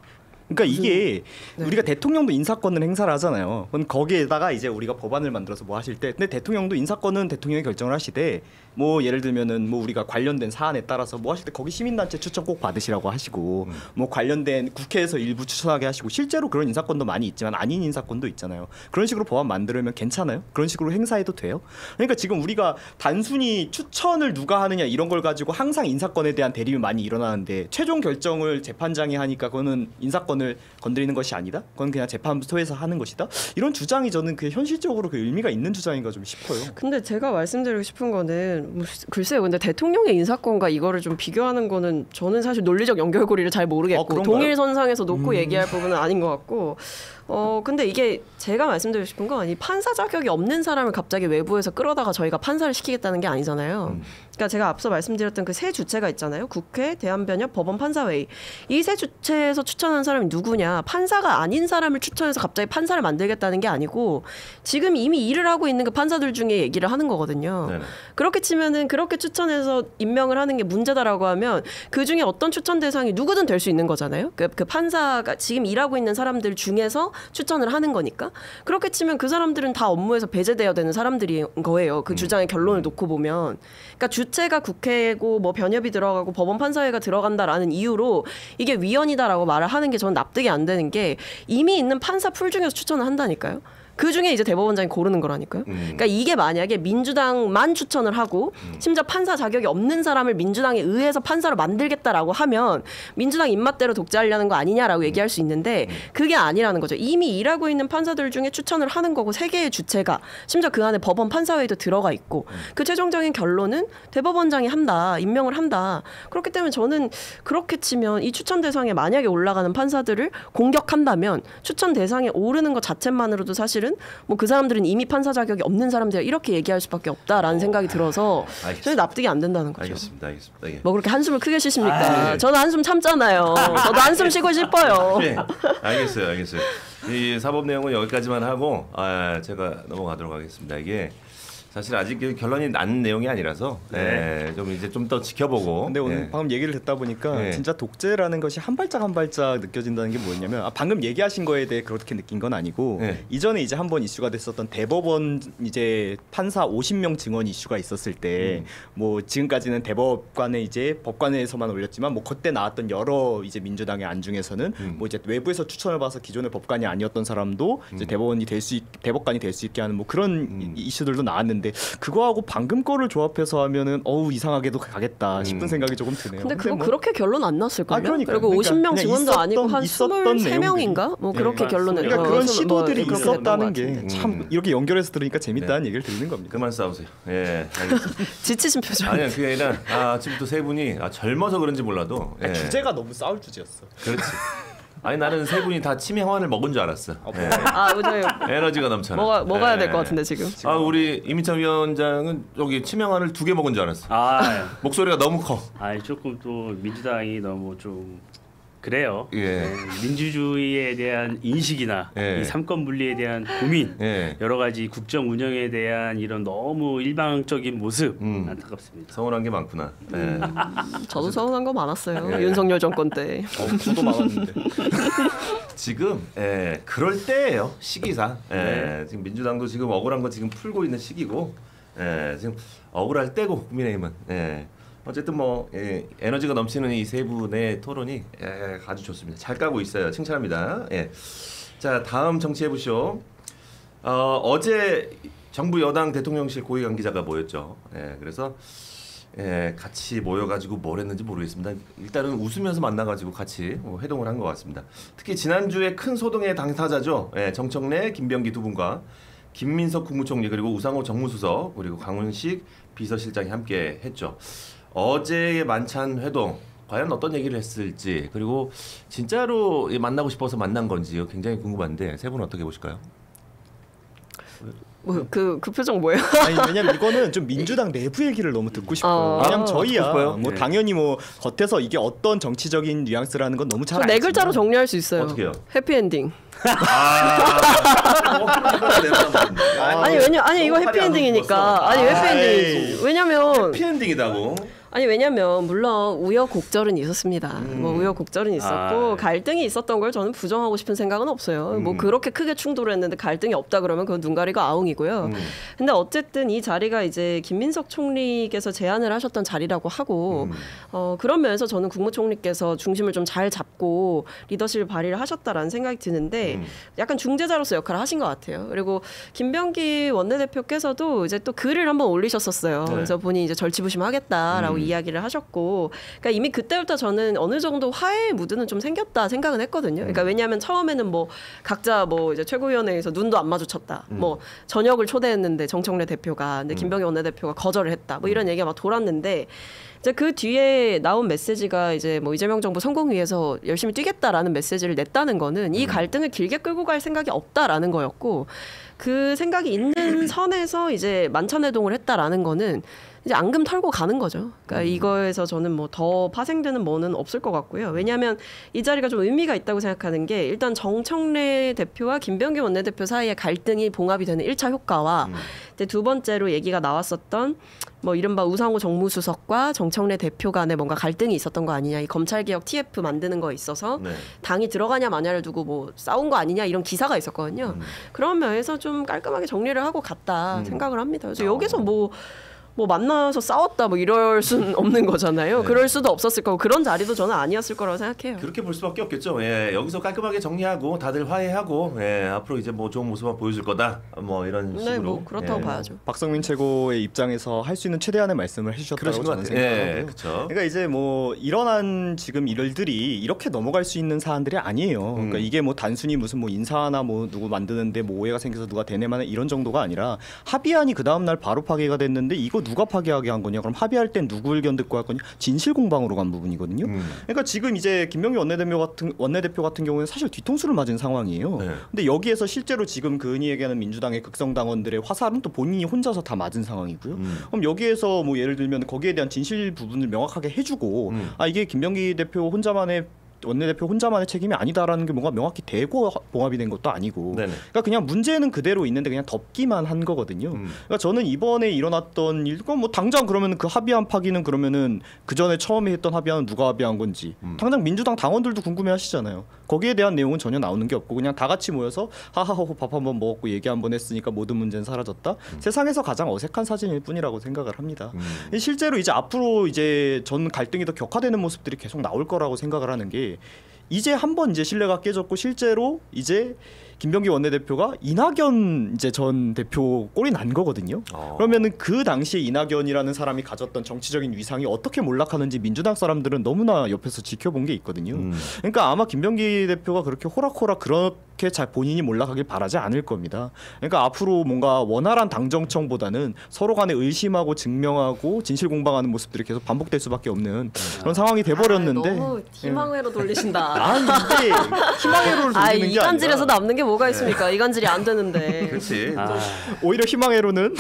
그러니까 이게 우리가 대통령도 인사권을 행사를 하잖아요. 그럼 거기에다가 이제 우리가 법안을 만들어서 뭐 하실 때, 근데 대통령도 인사권은 대통령이 결정을 하시되, 뭐 예를 들면은 뭐 우리가 관련된 사안에 따라서 뭐 하실 때 거기 시민단체 추천 꼭 받으시라고 하시고, 뭐 관련된 국회에서 일부 추천하게 하시고, 실제로 그런 인사권도 많이 있지만 아닌 인사권도 있잖아요. 그런 식으로 법안 만들면 괜찮아요? 그런 식으로 행사해도 돼요? 그러니까 지금 우리가 단순히 추천을 누가 하느냐 이런 걸 가지고 항상 인사권에 대한 대립이 많이 일어나는데 최종 결정을 재판장이 하니까 그거는 인사권 을 건드리는 것이 아니다. 그건 그냥 재판소에서 하는 것이다. 이런 주장이 저는 그 현실적으로 그 의미가 있는 주장인가 좀 싶어요.
근데 제가 말씀드리고 싶은 거는 글쎄요. 근데 대통령의 인사권과 이거를 좀 비교하는 거는 저는 사실 논리적 연결고리를 잘 모르겠고 동일선상에서 놓고 얘기할 부분은 아닌 것 같고. 근데 이게 제가 말씀드리고 싶은 건 이 판사 자격이 없는 사람을 갑자기 외부에서 끌어다가 저희가 판사를 시키겠다는 게 아니잖아요. 그러니까 제가 앞서 말씀드렸던 그 세 주체가 있잖아요. 국회, 대한변협, 법원판사회의. 이 세 주체에서 추천한 사람이 누구냐. 판사가 아닌 사람을 추천해서 갑자기 판사를 만들겠다는 게 아니고 지금 이미 일을 하고 있는 그 판사들 중에 얘기를 하는 거거든요. 네네. 그렇게 치면은 그렇게 추천해서 임명을 하는 게 문제다라고 하면 그중에 어떤 추천 대상이 누구든 될 수 있는 거잖아요. 그 판사가 지금 일하고 있는 사람들 중에서 추천을 하는 거니까. 그렇게 치면 그 사람들은 다 업무에서 배제되어야 되는 사람들인 거예요. 그 주장의 결론을 놓고 보면. 그러니까 주체가 국회고 뭐 변협이 들어가고 법원 판사회가 들어간다라는 이유로 이게 위헌이다라고 말을 하는 게 저는 납득이 안 되는 게 이미 있는 판사 풀 중에서 추천을 한다니까요. 그 중에 이제 대법원장이 고르는 거라니까요. 그러니까 이게 만약에 민주당만 추천을 하고 심지어 판사 자격이 없는 사람을 민주당에 의해서 판사로 만들겠다라고 하면 민주당 입맛대로 독재하려는 거 아니냐라고 얘기할 수 있는데 그게 아니라는 거죠. 이미 일하고 있는 판사들 중에 추천을 하는 거고 세 개의 주체가 심지어 그 안에 법원 판사회도 들어가 있고 그 최종적인 결론은 대법원장이 한다. 임명을 한다. 그렇기 때문에 저는 그렇게 치면 이 추천 대상에 만약에 올라가는 판사들을 공격한다면 추천 대상에 오르는 것 자체만으로도 사실은 뭐 그 사람들은 이미 판사 자격이 없는 사람들 이렇게 얘기할 수밖에 없다라는 생각이 들어서 저는 납득이 안 된다는 거죠.
알겠습니다. 예.
뭐 그렇게 한숨을 크게 쉬십니까? 저도 한숨 참잖아요. 저도 한숨 쉬고 싶어요.
네, 알겠어요. 이 사법 내용은 여기까지만 하고 제가 넘어가도록 하겠습니다. 이게 사실 아직 결론이 난 내용이 아니라서 좀 이제 좀 더 지켜보고.
근데 오늘 방금 얘기를 듣다 보니까 진짜 독재라는 것이 한 발짝 한 발짝 느껴진다는 게 뭐냐면 방금 얘기하신 거에 대해 그렇게 느낀 건 아니고 이전에 이제 한번 이슈가 됐었던 대법원 이제 판사 50명 증언 이슈가 있었을 때 뭐 지금까지는 대법관에 이제 법관에서만 올렸지만 뭐 그때 나왔던 여러 이제 민주당의 안 중에서는 뭐 이제 외부에서 추천을 받아서 기존의 법관이 아니었던 사람도 이제 대법관이 될 수 있게 하는 뭐 그런 이슈들도 나왔는데. 그거하고 방금 거를 조합해서 하면은 이상하게도 가겠다 싶은 생각이 조금 드네요.
근데 그거 그렇게 결론 안 났을걸요?
그러니까요.
그리고 50명 증언도 아니고 한
있었던
23명인가? 뭐 그렇게 결론을.
그러니까 그런 시도들이
뭐
있었다는 게 참 이렇게 연결해서 들으니까 재밌다는 얘기를 드리는 겁니다.
그만 싸우세요. 예, 알겠습니다.
지치신 표정.
아니요, 그게 아니라 아침부터 세 분이 젊어서 그런지 몰라도
주제가 너무 싸울 주제였어.
그렇지. 아니 나는 세 분이 다 치매 환을 먹은 줄 알았어.
맞아요.
에너지가 넘쳐나.
먹어야 될 것 같은데 지금.
우리 이민찬 위원장은 여기 치매 환을 2개 먹은 줄 알았어. 목소리가 너무 커.
조금 또 민주당이 너무 좀 그래요.
예.
민주주의에 대한 인식이나 이 삼권 분리에 대한 고민, 여러 가지 국정 운영에 대한 이런 너무 일방적인 모습 안타깝습니다.
서운한 게 많구나.
저도 서운한 거 많았어요. 윤석열 정권 때.
저도 많았는데.
지금 그럴 때예요. 시기상. 지금 민주당도 지금 억울한 거 지금 풀고 있는 시기고 지금 억울할 때고 국민의힘은. 어쨌든 뭐 에너지가 넘치는 이 세 분의 토론이 아주 좋습니다. 잘 까고 있어요. 칭찬합니다. 자, 다음 정치해보쇼. 어제 정부 여당 대통령실 고위 관계자가 모였죠. 그래서 같이 모여가지고 뭘 했는지 모르겠습니다. 일단은 웃으면서 만나가지고 같이 회동을 한 것 같습니다. 특히 지난주에 큰 소동의 당사자죠. 정청래, 김병기 두 분과 김민석 국무총리 그리고 우상호 정무수석 그리고 강훈식 비서실장이 함께 했죠. 어제의 만찬 회동 과연 어떤 얘기를 했을지 그리고 진짜로 만나고 싶어서 만난 건지 굉장히 궁금한데 세 분은 어떻게 보실까요?
그 표정 뭐예요?
아니 왜냐면 이거는 좀 민주당 내부 얘기를 너무 듣고 싶어요. 왜냐면
듣고
저희야
싶어요?
뭐 당연히 뭐 겉에서 이게 어떤 정치적인 뉘앙스라는 건 너무 잘
네
알지만
글자로 정리할 수 있어요.
어떻게요?
해피엔딩.
아니
아니 이거 해피엔딩이니까. 아니 해피엔딩이지. 왜냐면
해피엔딩이다고.
왜냐면 물론 우여곡절은 있었습니다. 뭐 우여곡절은 있었고 갈등이 있었던 걸 저는 부정하고 싶은 생각은 없어요. 뭐 그렇게 크게 충돌을 했는데 갈등이 없다 그러면 그건 눈 가리고 아웅이고요. 근데 어쨌든 이 자리가 이제 김민석 총리께서 제안을 하셨던 자리라고 하고 그런 면에서 저는 국무총리께서 중심을 좀 잘 잡고 리더십을 발휘를 하셨다라는 생각이 드는데 약간 중재자로서 역할을 하신 것 같아요. 그리고 김병기 원내대표께서도 이제 또 글을 한번 올리셨었어요.
네.
그래서 본인이 이제 절치부심하겠다라고 이야기를 하셨고, 그러니까 이미 그때부터 저는 어느 정도 화해의 무드는 좀 생겼다 생각은 했거든요. 그러니까 왜냐하면 처음에는 뭐 각자 뭐 이제 최고위원회에서 눈도 안 마주쳤다, 뭐 저녁을 초대했는데 정청래 대표가, 근데 김병기 원내대표가 거절을 했다, 뭐 이런 얘기가 막 돌았는데. 이제 그 뒤에 나온 메시지가 이제 뭐 이재명 정부 성공 위해서 열심히 뛰겠다라는 메시지를 냈다는 거는 이 갈등을 길게 끌고 갈 생각이 없다라는 거였고, 그 생각이 있는 선에서 이제 만찬회동을 했다라는 거는 이제 앙금 털고 가는 거죠. 그러니까 이거에서 저는 뭐 더 파생되는 뭐는 없을 것 같고요. 왜냐하면 이 자리가 좀 의미가 있다고 생각하는 게, 일단 정청래 대표와 김병기 원내대표 사이의 갈등이 봉합이 되는 1차 효과와 두 번째로 얘기가 나왔었던 뭐 이른바 우상호 정무수석과 정청래 대표 간에 뭔가 갈등이 있었던 거 아니냐, 이 검찰개혁 TF 만드는 거에 있어서 당이 들어가냐 마냐를 두고 뭐 싸운 거 아니냐 이런 기사가 있었거든요. 그런 면에서 좀 깔끔하게 정리를 하고 갔다 생각을 합니다. 그래서 여기서 뭐 만나서 싸웠다 뭐 이럴 수는 없는 거잖아요. 그럴 수도 없었을 거고 그런 자리도 저는 아니었을 거라고 생각해요.
그렇게 볼 수밖에 없겠죠. 여기서 깔끔하게 정리하고 다들 화해하고 앞으로 이제 뭐 좋은 모습만 보여줄 거다. 뭐 이런 식으로.
네, 뭐 그렇다고 봐야죠.
박성민 최고의 입장에서 할 수 있는 최대한의 말씀을 해주셨다고
그러신 것
저는
같아요.
생각하고요.
그렇죠.
그러니까 이제 뭐 일어난 지금 일들이 이렇게 넘어갈 수 있는 사안들이 아니에요. 그러니까 이게 뭐 단순히 무슨 뭐 인사나 뭐 누구 만드는데 뭐 오해가 생겨서 누가 대내만 이런 정도가 아니라, 합의안이 그 다음 날 바로 파기가 됐는데 이거 누가 파기하게 한 거냐? 그럼 합의할 땐 누구 의견 듣고 할 거냐? 진실 공방으로 간 부분이거든요. 그러니까 지금 이제 김병기 원내대표 같은 경우는 사실 뒤통수를 맞은 상황이에요. 근데 여기에서 실제로 지금 그 흔히 얘기하는 민주당의 극성 당원들의 화살은 또 본인이 혼자서 다 맞은 상황이고요. 그럼 여기에서 뭐 예를 들면 거기에 대한 진실 부분을 명확하게 해주고, 이게 김병기 대표 원내대표 혼자만의 책임이 아니다라는 게 뭔가 명확히 대고 봉합이 된 것도 아니고, 그러니까 그냥 문제는 그대로 있는데 그냥 덮기만 한 거거든요. 그러니까 저는 이번에 일어났던 일건 뭐 당장 그러면 그 합의안 파기는 그러면은 그 전에 처음에 했던 합의안은 누가 합의한 건지 당장 민주당 당원들도 궁금해하시잖아요. 거기에 대한 내용은 전혀 나오는 게 없고 그냥 다 같이 모여서 하하호호 밥 한번 먹었고 얘기 한번 했으니까 모든 문제는 사라졌다. 세상에서 가장 어색한 사진일 뿐이라고 생각을 합니다. 실제로 이제 앞으로 이제 전 갈등이 더 격화되는 모습들이 계속 나올 거라고 생각을 하는 게, 이제 한번 이제 신뢰가 깨졌고 실제로 이제 김병기 원내대표가 이낙연 이제 전 대표 꼴이 난 거거든요. 그러면은 그 당시에 이낙연이라는 사람이 가졌던 정치적인 위상이 어떻게 몰락하는지 민주당 사람들은 너무나 옆에서 지켜본 게 있거든요. 그러니까 아마 김병기 대표가 그렇게 호락호락 그렇게 잘 본인이 몰락하길 바라지 않을 겁니다. 그러니까 앞으로 뭔가 원활한 당정청보다는 서로 간에 의심하고 증명하고 진실 공방하는 모습들이 계속 반복될 수밖에 없는 그런 상황이 돼버렸는데.
너무 희망회로 돌리신다.
아니 이게 희망회로를 돌리는 게
이간질에서
아니라
남는 게 뭐가 있습니까? 이간질이 안 되는데.
그렇지.
오히려 희망회로는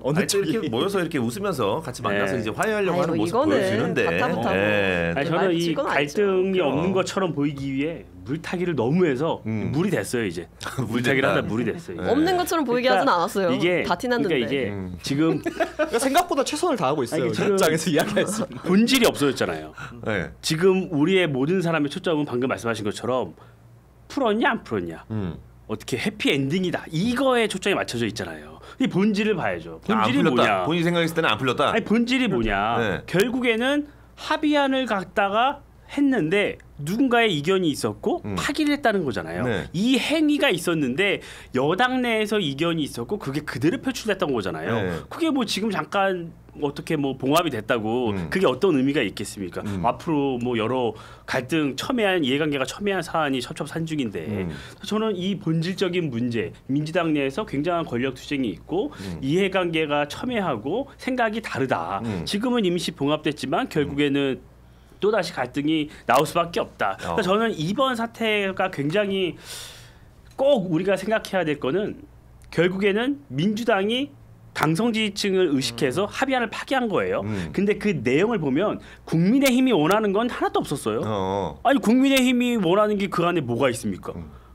어느
아니, 또
쪽이
이렇게 모여서 이렇게 웃으면서 같이 만나서 이제 화해하려고 하는 모습
이거는
보여주는데.
바타부타고.
아니, 저는
말
이
치고는
갈등이
아니죠.
없는 것처럼 보이기 위해 물타기를 너무 해서 물이 됐어요 이제. 물타기를 하다 물이 됐어요. 이제.
없는 것처럼 보이게 하진 않았어요.
이게
다 티났는데.
그러니까 이게 지금
그러니까 생각보다 최선을 다하고 있어요.
아니,
이
지금-
입장에서 이야기할 수 있는.
본질이 없어졌잖아요.
네.
지금 우리의 모든 사람의 초점은 방금 말씀하신 것처럼 풀었냐 안 풀었냐, 어떻게 해피 엔딩이다 이거에 초점이 맞춰져 있잖아요. 이 본질을 봐야죠. 본질이
안 풀렸다.
뭐냐?
본인이 생각했을 때는 안 풀렸다.
아니 본질이 뭐냐?
네.
결국에는 합의안을 갖다가 했는데 누군가의 이견이 있었고 파기를 했다는 거잖아요.
네.
이 행위가 있었는데 여당 내에서 이견이 있었고 그게 그대로 표출됐던 거잖아요.
네.
그게 뭐 지금 잠깐 어떻게 뭐 봉합이 됐다고 그게 어떤 의미가 있겠습니까? 앞으로 뭐 여러 갈등 첨예한 이해관계가 첨예한 사안이 첩첩산중인데 저는 이 본질적인 문제 민주당 내에서 굉장한 권력 투쟁이 있고 이해관계가 첨예하고 생각이 다르다. 지금은 임시 봉합됐지만 결국에는 또 다시 갈등이 나올 수밖에 없다. 그래서 저는 이번 사태가 굉장히 꼭 우리가 생각해야 될 거는 결국에는 민주당이 강성 지지층을 의식해서 합의안을 파기한 거예요. 근데 그 내용을 보면 국민의힘이 원하는 건 하나도 없었어요. 아니 국민의힘이 원하는 게 그 안에 뭐가 있습니까?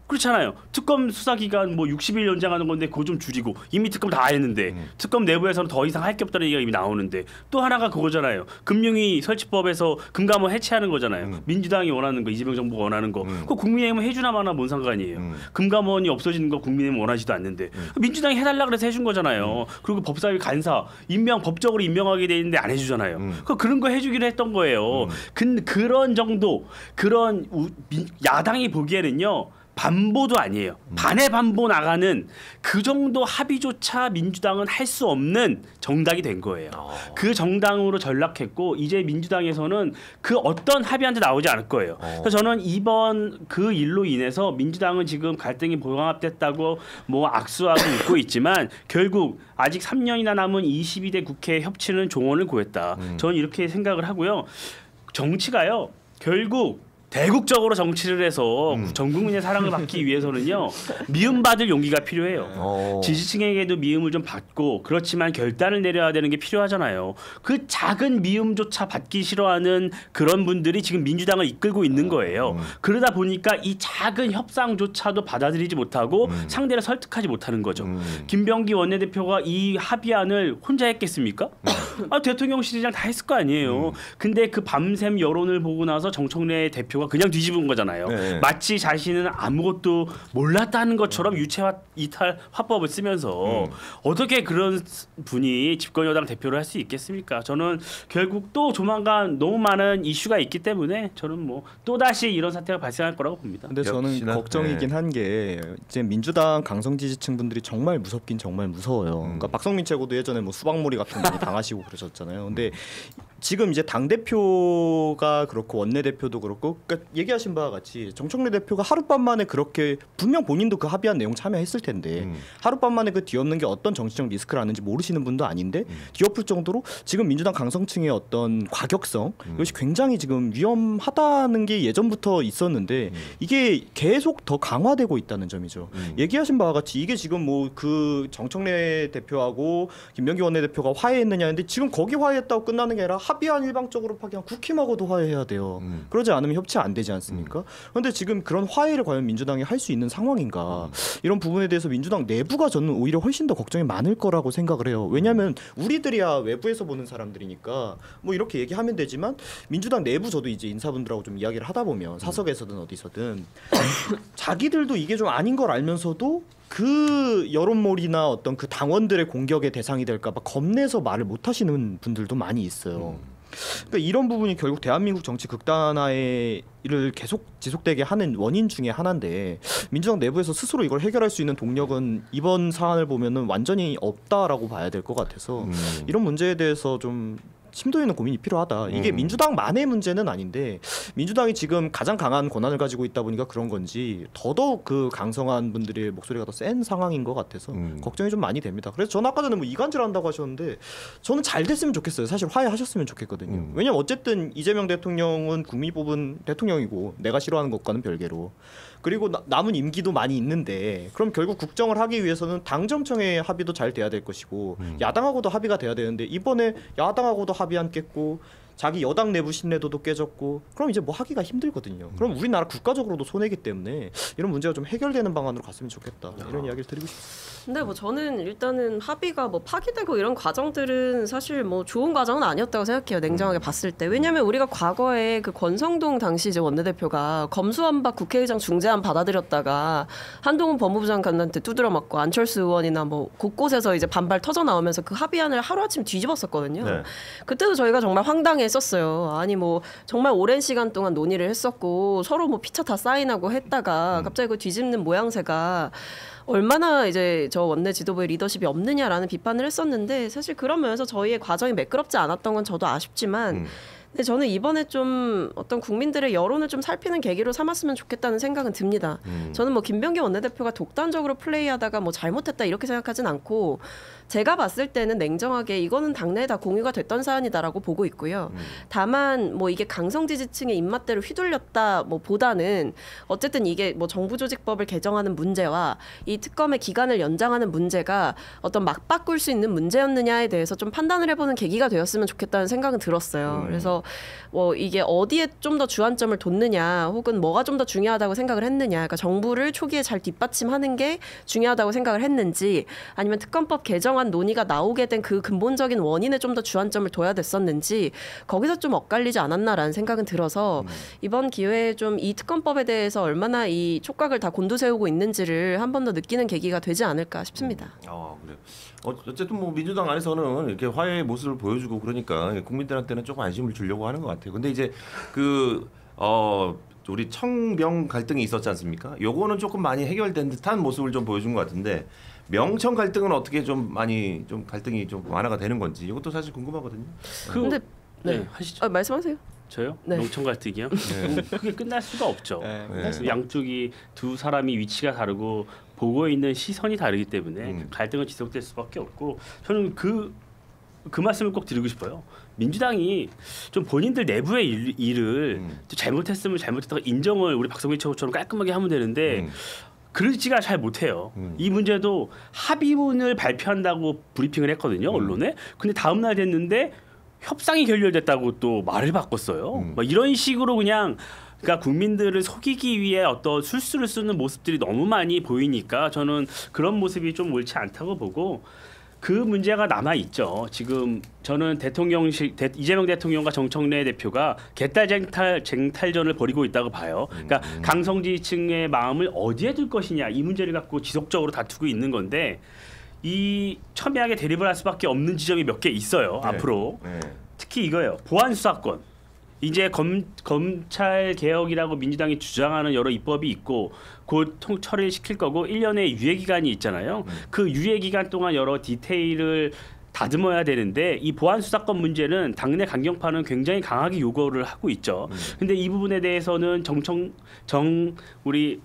그렇잖아요. 특검 수사 기간 뭐 60일 연장하는 건데 그거 좀 줄이고 이미 특검 다 했는데 특검 내부에서는 더 이상 할 게 없다는 얘기가 이미 나오는데 또 하나가 그거잖아요. 금융위 설치법에서 금감원 해체하는 거잖아요. 민주당이 원하는 거, 이재명 정부가 원하는 거. 그 국민의힘은 해주나 마나 뭔 상관이에요. 금감원이 없어지는 거 국민의힘은 원하지도 않는데 민주당이 해달라 그래서 해준 거잖아요. 그리고 법사위 간사 법적으로 임명하게 돼 있는데 안 해주잖아요. 그런 거 해주기로 했던 거예요. 그런 정도 야당이 보기에는요. 반보도 아니에요. 반의 반보 나가는 그 정도 합의조차 민주당은 할 수 없는 정당이 된 거예요. 그 정당으로 전락했고 이제 민주당에서는 그 어떤 합의안도 나오지 않을 거예요. 그래서 저는 이번 그 일로 인해서 민주당은 지금 갈등이 봉합됐다고 뭐 악수하고 웃고 있지만 결국 아직 3년이나 남은 22대 국회 협치는 종언을 고했다. 저는 이렇게 생각을 하고요. 정치가요. 결국 대국적으로 정치를 해서 전 국민의 사랑을 받기 위해서는요. 미움받을 용기가 필요해요. 지지층에게도 미움을 좀 받고 그렇지만 결단을 내려야 되는 게 필요하잖아요. 그 작은 미움조차 받기 싫어하는 그런 분들이 지금 민주당을 이끌고 있는 거예요. 그러다 보니까 이 작은 협상조차도 받아들이지 못하고 상대를 설득하지 못하는 거죠. 김병기 원내대표가 이 합의안을 혼자 했겠습니까? 대통령실이랑 다 했을 거 아니에요. 근데 그 밤샘 여론을 보고 나서 정청래 대표가 그냥 뒤집은 거잖아요.
네.
마치 자신은 아무것도 몰랐다는 것처럼 유체 이탈 화법을 쓰면서 어떻게 그런 분이 집권여당 대표를 할 수 있겠습니까? 저는 결국 또 조만간 너무 많은 이슈가 있기 때문에 저는 뭐 또다시 이런 사태가 발생할 거라고 봅니다.
근데 저는
역시나,
걱정이긴 한 게 이제 민주당 강성 지지층 분들이 정말 무섭긴 정말 무서워요. 그러니까 박성민 최고도 예전에 뭐 수박몰이 같은 거 많이 당하시고 그러셨잖아요. 근데 지금 이제 당 대표가 그렇고 원내 대표도 그렇고 그러니까 얘기하신 바와 같이 정청래 대표가 하룻밤 만에 그렇게 분명 본인도 그 합의안 내용 참여했을 텐데 하룻밤 만에 그 뒤엎는 게 어떤 정치적 리스크를 하는지 모르시는 분도 아닌데 뒤엎을 정도로 지금 민주당 강성층의 어떤 과격성 이것이 굉장히 지금 위험하다는 게 예전부터 있었는데 이게 계속 더 강화되고 있다는 점이죠. 얘기하신 바와 같이 이게 지금 뭐 그 정청래 대표하고 김병기 원내대표가 화해했느냐 근데 지금 거기 화해했다고 끝나는 게 아니라 합의안 일방적으로 파기한 국힘하고도 화해해야 돼요. 그러지 않으면 협치 안 되지 않습니까? 그런데 지금 그런 화해를 과연 민주당이 할 수 있는 상황인가? 이런 부분에 대해서 민주당 내부가 저는 오히려 훨씬 더 걱정이 많을 거라고 생각을 해요. 왜냐하면 우리들이야 외부에서 보는 사람들이니까 뭐 이렇게 얘기하면 되지만 민주당 내부 저도 이제 인사분들하고 좀 이야기를 하다 보면 사석에서든 어디서든 자기들도 이게 좀 아닌 걸 알면서도 그 여론몰이나 어떤 그 당원들의 공격의 대상이 될까봐 겁내서 말을 못 하시는 분들도 많이 있어요. 그러니까 이런 부분이 결국 대한민국 정치 극단화를 계속 지속되게 하는 원인 중에 하나인데 민주당 내부에서 스스로 이걸 해결할 수 있는 동력은 이번 사안을 보면은 완전히 없다라고 봐야 될 것 같아서 이런 문제에 대해서 좀 심도 있는 고민이 필요하다. 이게 민주당만의 문제는 아닌데 민주당이 지금 가장 강한 권한을 가지고 있다 보니까 그런 건지 더더욱 그 강성한 분들의 목소리가 더 센 상황인 것 같아서 걱정이 좀 많이 됩니다. 그래서 저는 아까 전에 뭐 이간질 한다고 하셨는데 저는 잘 됐으면 좋겠어요. 사실 화해하셨으면 좋겠거든요. 왜냐면 어쨌든 이재명 대통령은 국민이 뽑은 대통령이고 내가 싫어하는 것과는 별개로 그리고 남은 임기도 많이 있는데 그럼 결국 국정을 하기 위해서는 당정청의 합의도 잘 돼야 될 것이고 야당하고도 합의가 돼야 되는데 이번에 야당하고도 합의 안 깼고 자기 여당 내부 신뢰도도 깨졌고 그럼 이제 뭐 하기가 힘들거든요. 그럼 우리나라 국가적으로도 손해기 때문에 이런 문제가 좀 해결되는 방안으로 갔으면 좋겠다. 이런 이야기를 드리고 싶습니다.
근데 뭐 저는 일단은 합의가 뭐 파기되고 이런 과정들은 사실 뭐 좋은 과정은 아니었다고 생각해요. 냉정하게 봤을 때. 왜냐하면 우리가 과거에 그 권성동 당시 이제 원내대표가 검수완박 국회의장 중재안 받아들였다가 한동훈 법무부 장관한테 두드려 맞고 안철수 의원이나 뭐 곳곳에서 이제 반발 터져 나오면서 그 합의안을 하루아침 뒤집었었거든요. 네. 그때도 저희가 정말 황당해 민망했었어요. 아니 뭐 정말 오랜 시간 동안 논의를 했었고 서로 뭐 피차 다 사인하고 했다가 갑자기 그 뒤집는 모양새가 얼마나 이제 저 원내 지도부의 리더십이 없느냐라는 비판을 했었는데 사실 그런 면에서 저희의 과정이 매끄럽지 않았던 건 저도 아쉽지만 근데 저는 이번에 좀 어떤 국민들의 여론을 좀 살피는 계기로 삼았으면 좋겠다는 생각은 듭니다. 저는 뭐 김병기 원내대표가 독단적으로 플레이하다가 뭐 잘못했다 이렇게 생각하진 않고 제가 봤을 때는 냉정하게 이거는 당내에 다 공유가 됐던 사안이다라고 보고 있고요. 다만 뭐 이게 강성 지지층의 입맛대로 휘둘렸다 뭐 보다는 어쨌든 이게 뭐 정부조직법을 개정하는 문제와 이 특검의 기간을 연장하는 문제가 어떤 막 바꿀 수 있는 문제였느냐에 대해서 좀 판단을 해보는 계기가 되었으면 좋겠다는 생각은 들었어요. 그래서 뭐 이게 어디에 좀 더 주안점을 뒀느냐 혹은 뭐가 좀 더 중요하다고 생각을 했느냐 그러니까 정부를 초기에 잘 뒷받침하는 게 중요하다고 생각을 했는지 아니면 특검법 개정안 논의가 나오게 된 그 근본적인 원인에 좀 더 주안점을 둬야 됐었는지 거기서 좀 엇갈리지 않았나라는 생각은 들어서 이번 기회에 좀 이 특검법에 대해서 얼마나 이 촉각을 다 곤두세우고 있는지를 한 번 더 느끼는 계기가 되지 않을까 싶습니다.
그래요. 어쨌든 뭐 민주당 안에서는 이렇게 화해의 모습을 보여주고 그러니까 국민들한테는 조금 안심을 주려고 하는 것 같아요. 근데 이제 우리 청명 갈등이 있었지 않습니까? 요거는 조금 많이 해결된 듯한 모습을 좀 보여준 것 같은데 명청 갈등은 어떻게 좀 많이 좀 갈등이 좀 완화가 되는 건지 이것도 사실 궁금하거든요.
근데
네, 하시죠.
말씀하세요.
저요?
네.
명청 갈등이요? 크게 끝날 수가 없죠.
네.
양쪽이 두 사람이 위치가 다르고 보고 있는 시선이 다르기 때문에 갈등은 지속될 수밖에 없고 저는 그 말씀을 꼭 드리고 싶어요. 민주당이 좀 본인들 내부의 일을 또 잘못했으면 잘못했다고 인정을 우리 박성민 최고처럼 깔끔하게 하면 되는데 그러지가 잘 못해요. 이 문제도 합의문을 발표한다고 브리핑을 했거든요. 언론에. 근데 다음 날 됐는데 협상이 결렬됐다고 또 말을 바꿨어요. 막 이런 식으로 그러니까 국민들을 속이기 위해 어떤 술수를 쓰는 모습들이 너무 많이 보이니까 저는 그런 모습이 좀 옳지 않다고 보고 그 문제가 남아 있죠. 지금 저는 이재명 대통령과 정청래 대표가 개딸 쟁탈전을 벌이고 있다고 봐요. 그러니까 강성 지지층의 마음을 어디에 둘 것이냐 이 문제를 갖고 지속적으로 다투고 있는 건데 이 첨예하게 대립을 할 수밖에 없는 지점이 몇 개 있어요.
네.
앞으로
네.
특히 이거예요. 보안 수사권. 이제 검찰 개혁이라고 민주당이 주장하는 여러 입법이 있고 곧 처리를 시킬 거고 1년의 유예 기간이 있잖아요. 그 유예 기간 동안 여러 디테일을 다듬어야 되는데 이 보안 수사권 문제는 당내 강경파는 굉장히 강하게 요구를 하고 있죠. 근데 이 부분에 대해서는 우리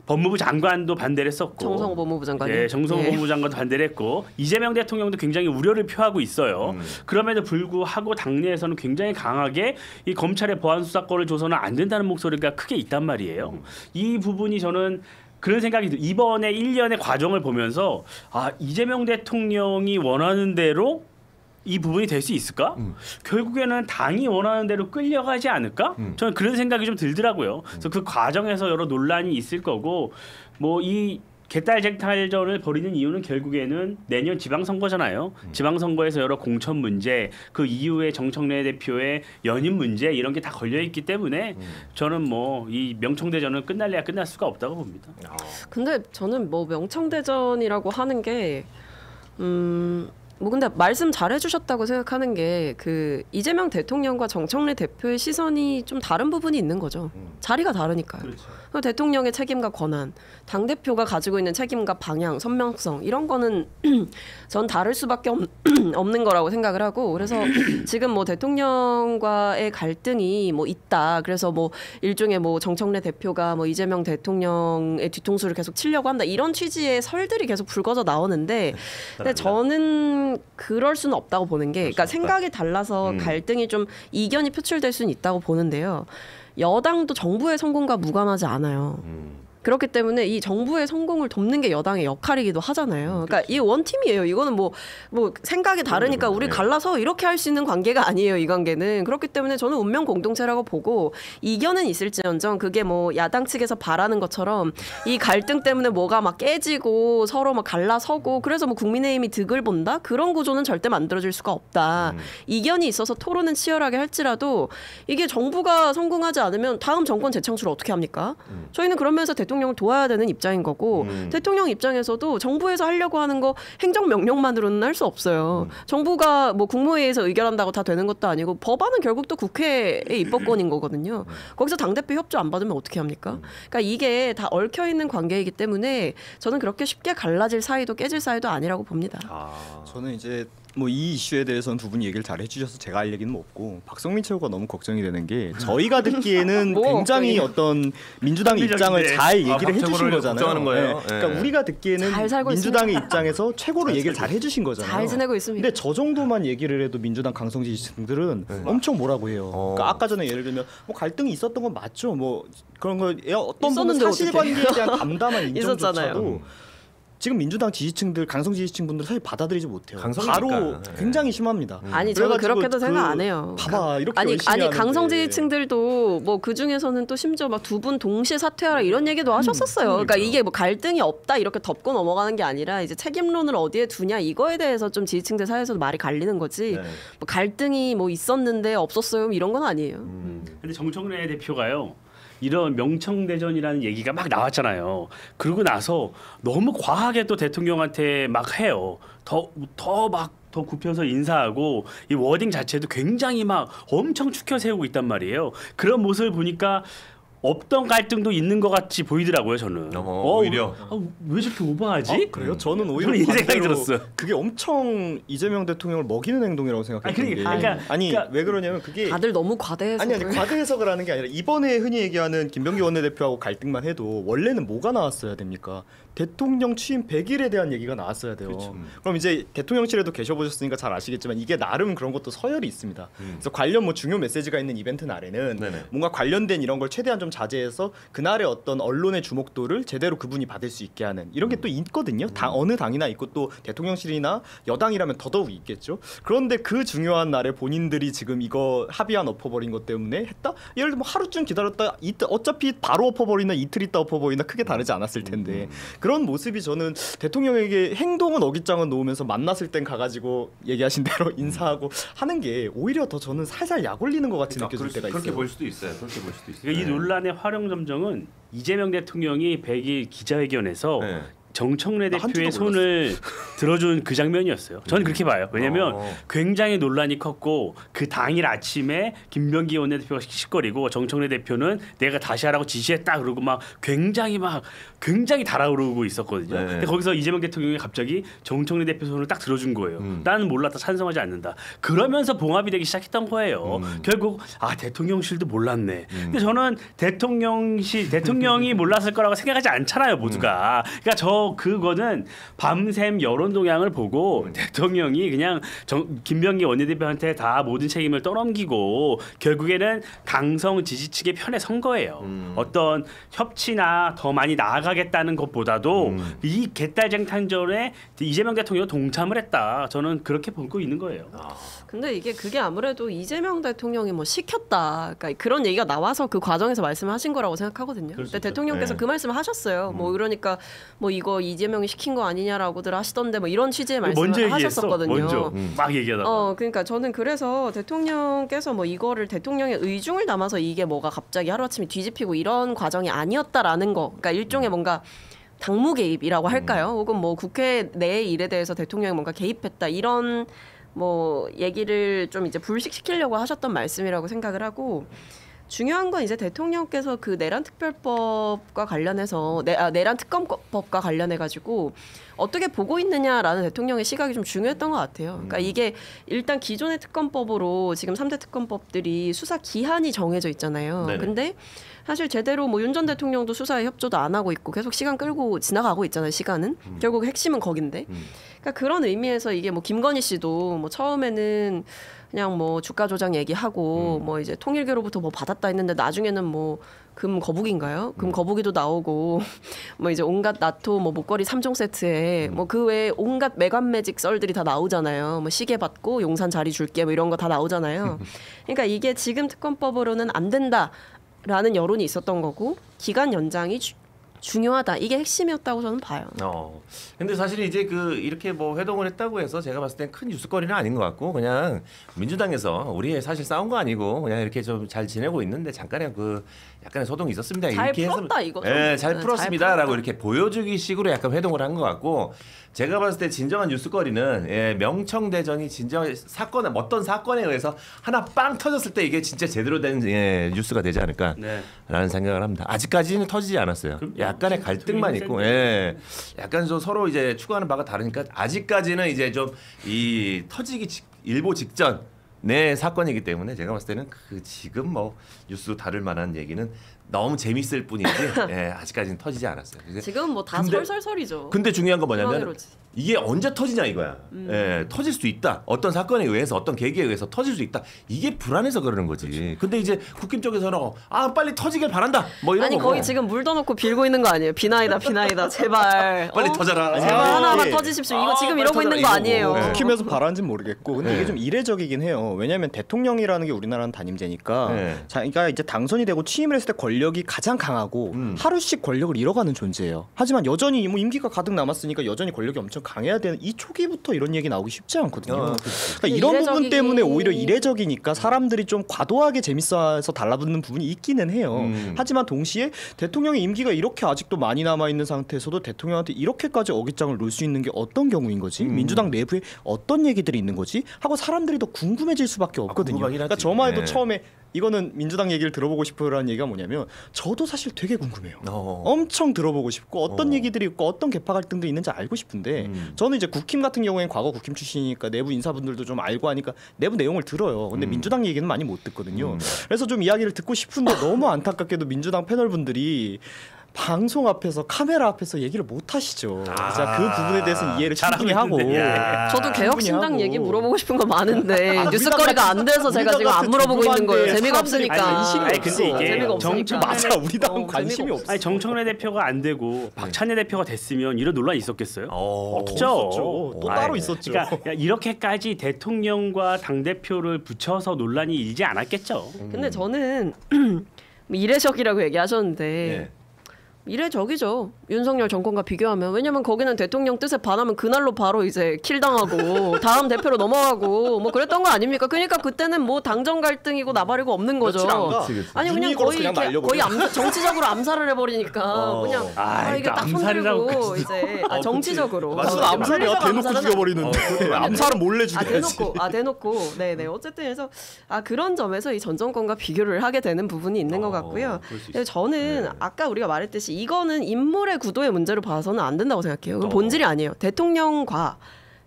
법무부 장관도 반대를 했었고
정성호 법무부 장관이
네, 정성호 법무부 장관도 반대를 했고 이재명 대통령도 굉장히 우려를 표하고 있어요. 그럼에도 불구하고 당내에서는 굉장히 강하게 이 검찰의 보안 수사권을 줘서는 안 된다는 목소리가 크게 있단 말이에요. 이 부분이 저는 그런 생각이 이번에 1년의 과정을 보면서 이재명 대통령이 원하는 대로 이 부분이 될 수 있을까? 결국에는 당이 원하는 대로 끌려가지 않을까? 저는 그런 생각이 좀 들더라고요. 그래서 그 과정에서 여러 논란이 있을 거고 뭐 이 개딸 쟁탈전을 벌이는 이유는 결국에는 내년 지방선거잖아요. 지방선거에서 여러 공천 문제, 그 이후에 정청래 대표의 연임 문제 이런 게 다 걸려 있기 때문에 저는 뭐 이 명청대전은 끝날래야 끝날 수가 없다고 봅니다.
근데 저는 뭐 명청대전이라고 하는 게 뭐 근데 말씀 잘 해주셨다고 생각하는 게 그 이재명 대통령과 정청래 대표의 시선이 좀 다른 부분이 있는 거죠. 자리가 다르니까요.
그렇죠.
그 대통령의 책임과 권한, 당 대표가 가지고 있는 책임과 방향, 선명성 이런 거는 전 다를 수밖에 없는 거라고 생각을 하고 그래서 지금 뭐 대통령과의 갈등이 뭐 있다. 그래서 뭐 일종의 뭐 정청래 대표가 뭐 이재명 대통령의 뒤통수를 계속 치려고 한다 이런 취지의 설들이 계속 불거져 나오는데 근데 저는 그럴 수는 없다고 보는 게 그러니까 생각이 달라서 갈등이 좀 이견이 표출될 수는 있다고 보는데요. 여당도 정부의 성공과 무관하지 않아요. 그렇기 때문에 이 정부의 성공을 돕는 게 여당의 역할이기도 하잖아요. 그러니까 이 원팀이에요. 이거는 뭐 생각이 다르니까 우리 갈라서 이렇게 할 수 있는 관계가 아니에요. 이 관계는. 그렇기 때문에 저는 운명 공동체라고 보고 이견은 있을지언정 그게 뭐 야당 측에서 바라는 것처럼 이 갈등 때문에 뭐가 막 깨지고 서로 막 갈라서고 그래서 뭐 국민의힘이 득을 본다? 그런 구조는 절대 만들어질 수가 없다. 이견이 있어서 토론은 치열하게 할지라도 이게 정부가 성공하지 않으면 다음 정권 재창출을 어떻게 합니까? 저희는 그러면서 대통령 대통령을 도와야 되는 입장인 거고 대통령 입장에서도 정부에서 하려고 하는 거 행정명령만으로는 할 수 없어요. 정부가 뭐 국무회의에서 의결한다고 다 되는 것도 아니고 법안은 결국 또 국회의 입법권인 거거든요. 거기서 당대표 협조 안 받으면 어떻게 합니까? 그러니까 이게 다 얽혀있는 관계이기 때문에 저는 그렇게 쉽게 갈라질 사이도 깨질 사이도 아니라고 봅니다.
저는 이제 뭐 이 이슈에 대해서는 두 분이 얘기를 잘 해주셔서 제가 할 얘기는 없고 박성민 최고가 너무 걱정이 되는 게 저희가 듣기에는
뭐,
굉장히 어떤 민주당의 입장을 잘 얘기를 해주신 거잖아요.
걱정하는 거예요.
네. 그러니까 우리가 듣기에는
잘 살고
민주당의 입장에서 최고로 얘기를 잘 해주신 거잖아요.
잘 지내고 있습니다.
근데 저 정도만 얘기를 해도 민주당 강성 지지층들은 엄청 뭐라고 해요. 그러니까 아까 전에 예를 들면 뭐 갈등이 있었던 건 맞죠. 뭐 그런 거 어떤 부분
있었는데
사실관계에 대한 담담한 인정조차도
있었잖아요.
지금 민주당 지지층들 강성 지지층분들 사실 받아들이지 못해요.
강성이니까.
바로 굉장히 심합니다.
아니 저는
그래가지고
그렇게도 생각 안 해요.
봐봐 이렇게
아니
열심히 하는데.
강성 지지층들도 뭐 그 중에서는 또 심지어 막 두 분 동시에 사퇴하라 이런 얘기도 하셨었어요. 그러니까 이게 뭐 갈등이 없다 이렇게 덮고 넘어가는 게 아니라 이제 책임론을 어디에 두냐 이거에 대해서 좀 지지층들 사이에서도 말이 갈리는 거지. 뭐 갈등이 뭐 있었는데 없었어요 이런 건 아니에요.
근데 정청래 대표가요. 이런 명청대전이라는 얘기가 막 나왔잖아요. 그러고 나서 너무 과하게 또 대통령한테 막 해요. 더 굽혀서 인사하고 이 워딩 자체도 굉장히 막 엄청 축혀 세우고 있단 말이에요. 그런 모습을 보니까 없던 갈등도 있는 것 같이 보이더라고요. 저는.
오히려.
왜 저렇게 오버하지?
그래요? 저는 오히려
저는 이 생각이
반대로
들었어요.
그게 엄청 이재명 대통령을 먹이는 행동이라고 생각했던 게
그러니까
왜 그러냐면 그게
다들 너무 과대해서
아니 과대 해석을 하는 게 아니라 이번에 흔히 얘기하는 김병기 원내대표하고 갈등만 해도 원래는 뭐가 나왔어야 됩니까? 대통령 취임 100일에 대한 얘기가 나왔어야 돼요. 그럼 이제 대통령실에도 계셔보셨으니까 잘 아시겠지만 이게 나름 그런 것도 서열이 있습니다. 그래서 관련 뭐 중요 메시지가 있는 이벤트 날에는 뭔가 관련된 이런 걸 최대한 좀 자제해서 그날의 어떤 언론의 주목도를 제대로 그분이 받을 수 있게 하는 이런 게 또 있거든요. 어느 당이나 있고 또 대통령실이나 여당이라면 더더욱 있겠죠. 그런데 그 중요한 날에 본인들이 지금 이거 합의안 엎어버린 것 때문에 했다? 예를 들면 하루쯤 기다렸다 어차피 바로 엎어버리나 이틀 있다 엎어버리나 크게 다르지 않았을 텐데 그런 모습이 저는 대통령에게 행동은 어깃장은 놓으면서 만났을 땐 가가지고 얘기하신 대로 인사하고 하는 게 오히려 더 저는 살살 약 올리는 것 같이 느껴질 때가 있어요.
그렇게 볼 수도 있어요. 그렇게 볼 수도 있어요.
그러니까 이 논란의 활용 점정은 이재명 대통령이 100일 기자회견에서 정청래 대표의 손을 들어준 그 장면이었어요. 저는 그렇게 봐요. 왜냐하면 굉장히 논란이 컸고 그 당일 아침에 김병기 원내대표가 씩씩거리고 정청래 대표는 내가 다시 하라고 지시했다 그러고 막 굉장히 달아오르고 있었거든요. 근데 거기서 이재명 대통령이 갑자기 정청래 대표 손을 딱 들어준 거예요. 나는 몰랐다 찬성하지 않는다. 그러면서 봉합이 되기 시작했던 거예요. 결국 대통령실도 몰랐네. 근데 저는 대통령이 몰랐을 거라고 생각하지 않잖아요, 모두가. 그러니까 그거는 밤샘 여론 동향을 보고 대통령이 그냥 김병기 원내대표한테 다 모든 책임을 떠넘기고 결국에는 강성 지지 측의 편에 선 거예요. 어떤 협치나 더 많이 나아가겠다는 것보다도 이 개딸쟁 탄전에 이재명 대통령이 동참을 했다. 저는 그렇게 보고 있는 거예요.
근데 그게 아무래도 이재명 대통령이 뭐 시켰다. 그러니까 그런 얘기가 나와서 그 과정에서 말씀을 하신 거라고 생각하거든요. 근데 대통령께서 그 말씀을 하셨어요. 뭐 그러니까 뭐 이거 이재명이 시킨 거 아니냐라고들 하시던데 뭐 이런 취지의 말씀을 하셨었거든요.
먼저 막 얘기하다가.
그러니까 저는 그래서 대통령께서 뭐 이거를 대통령의 의중을 담아서 이게 뭐가 갑자기 하루아침에 뒤집히고 이런 과정이 아니었다라는 거. 그러니까 일종의 뭔가 당무 개입이라고 할까요? 혹은 뭐 국회 내 일에 대해서 대통령이 뭔가 개입했다 이런 뭐 얘기를 좀 이제 불식시키려고 하셨던 말씀이라고 생각을 하고 중요한 건 이제 대통령께서 그 내란 특별법과 관련해서 내란 특검법과 관련해 가지고 어떻게 보고 있느냐라는 대통령의 시각이 좀 중요했던 것 같아요. 그러니까 이게 일단 기존의 특검법으로 지금 3대 특검법들이 수사 기한이 정해져 있잖아요. 근데 사실 제대로 뭐 윤 전 대통령도 수사에 협조도 안 하고 있고 계속 시간 끌고 지나가고 있잖아요. 시간은 결국 핵심은 거긴데. 그러니까 그런 의미에서 이게 뭐 김건희 씨도 뭐 처음에는 그냥 뭐 주가 조작 얘기하고 뭐 이제 통일교로부터 뭐 받았다 했는데 나중에는 뭐 금 거북인가요? 금 거북이도 나오고 뭐 이제 온갖 나토 뭐 목걸이 3종 세트에 뭐 그 외에 온갖 매관 매직 썰들이 다 나오잖아요. 뭐 시계 받고 용산 자리 줄게 뭐 이런 거 다 나오잖아요. 그러니까 이게 지금 특검법으로는 안 된다라는 여론이 있었던 거고 기간 연장이 중요하다. 이게 핵심이었다고 저는 봐요.
근데 사실 이제 그 이렇게 뭐 회동을 했다고 해서 제가 봤을 땐 큰 뉴스거리는 아닌 것 같고 그냥 민주당에서 우리 사실 싸운 거 아니고 그냥 이렇게 좀 잘 지내고 있는데 잠깐의 그 약간의 소동이 있었습니다.
잘
이렇게
풀었다 이거죠.
예, 잘
네,
풀었습니다라고
잘 풀었다.
이렇게 보여주기 식으로 약간 회동을 한 것 같고 제가 봤을 때 진정한 뉴스거리는 명청대전이 진정 사건 어떤 사건에 의해서 하나 빵 터졌을 때 이게 진짜 제대로 된 뉴스가 되지 않을까라는 생각을 합니다. 아직까지는 터지지 않았어요. 약간의 갈등만 있고, 약간 좀 서로 이제 추구하는 바가 다르니까 아직까지는 이제 좀 이 터지기 일보 직전. 내 사건이기 때문에 제가 봤을 때는 그 지금 뭐 뉴스 다룰 만한 얘기는 너무 재밌을 뿐이지 아직까지는 터지지 않았어요.
지금 뭐 다
근데-
설설설이죠.
근데 중요한 건 뭐냐면
그러기로지.
이게 언제 터지냐 이거야. 터질 수 있다. 어떤 사건에 의해서 어떤 계기에 의해서 터질 수 있다. 이게 불안해서 그러는 거지. 근데 이제 국힘 쪽에서는 빨리 터지길 바란다. 뭐 이런
아니
거고.
거의 지금 물 떠놓고 빌고 있는 거 아니에요? 비나이다 비나이다 제발.
빨리 터져라.
제발
아,
하나만
예.
터지십시오. 이거 지금
빨리
이러고 있는 거
터져라,
아니에요.
이거고.
국힘에서 바라는지는 모르겠고 근데
네.
이게 좀 이례적이긴 해요. 왜냐하면 대통령이라는 게 우리나라는 단임제니까
네.
자기가 이제 당선이 되고 취임을 했을 때 권력이 가장 강하고 하루씩 권력을 잃어가는 존재예요. 하지만 여전히 뭐 임기가 가득 남았으니까 여전히 권력이 엄청 강해야 되는 이 초기부터 이런 얘기 나오기 쉽지 않거든요. 그러니까 이런 부분
이례적이긴-
때문에 오히려 이례적이니까 사람들이 좀 과도하게 재밌어해서 달라붙는 부분이 있기는 해요. 하지만 동시에 대통령의 임기가 이렇게 아직도 많이 남아 있는 상태에서도 대통령한테 이렇게까지 어깃장을 놓을 수 있는 게 어떤 경우인 거지? 민주당 내부에 어떤 얘기들이 있는 거지? 하고 사람들이 더 궁금해질 수밖에 없거든요.
궁금하긴
그러니까
하지.
저만 해도
네.
처음에 이거는 민주당 얘기를 들어보고 싶어요라는 얘기가 뭐냐면 저도 사실 되게 궁금해요. 엄청 들어보고 싶고 어떤 얘기들이 있고 어떤 개파 갈등도 있는지 알고 싶은데 저는 이제 국힘 같은 경우에는 과거 국힘 출신이니까 내부 인사분들도 좀 알고 하니까 내부 내용을 들어요. 근데 민주당 얘기는 많이 못 듣거든요. 그래서 좀 이야기를 듣고 싶은데 너무 안타깝게도 민주당 패널분들이 방송 앞에서 카메라 앞에서 얘기를 못 하시죠. 자, 그 부분에 대해서는 이해를 충분히 하고.
저도 개혁신당
하고.
얘기 물어보고 싶은 거 많은데
아,
뉴스거리가 안 돼서 제가
우리당
지금 안
같은
물어보고 있는 거예요.
중도한데
재미가
사람들이
없으니까.
관심이
아니, 근데 이게
재미가 없으니까.
맞아, 우리 당은 관심이
재미가
없어.
아니 정청래 대표가 안 되고 박찬대 대표가 됐으면 이런 논란이 있었겠어요? 없죠.
있었죠. 또 따로 있었죠.
그러니까 이렇게까지 대통령과 당 대표를 붙여서 논란이 일지 않았겠죠.
근데 저는 이례적이라고 얘기하셨는데 이례적이죠. 윤석열 정권과 비교하면. 왜냐면 거기는 대통령 뜻에 반하면 그날로 바로 이제 킬당하고 다음 대표로 넘어가고 뭐 그랬던 거 아닙니까? 그러니까 그때는 뭐 당정 갈등이고 나발이고 없는 거죠.
며칠 안 가.
아니 그냥
눈이 걸어서
거의
그냥
이렇게
날려버려.
정치적으로 암살을 해버리니까 그냥 이게 딱
암살이라고
손들고 이제 정치적으로
무슨 암살이야? 대놓고
암살은
죽여버리는데. 암살은 몰래 죽여야지.
대놓고 네네 어쨌든 그래서 그런 점에서 이 전 정권과 비교를 하게 되는 부분이 있는 것 같고요.
그럴 수
근데 저는 아까 우리가 말했듯이 이거는 인물의 구도의 문제로 봐서는 안 된다고 생각해요. 그건 본질이 아니에요. 대통령과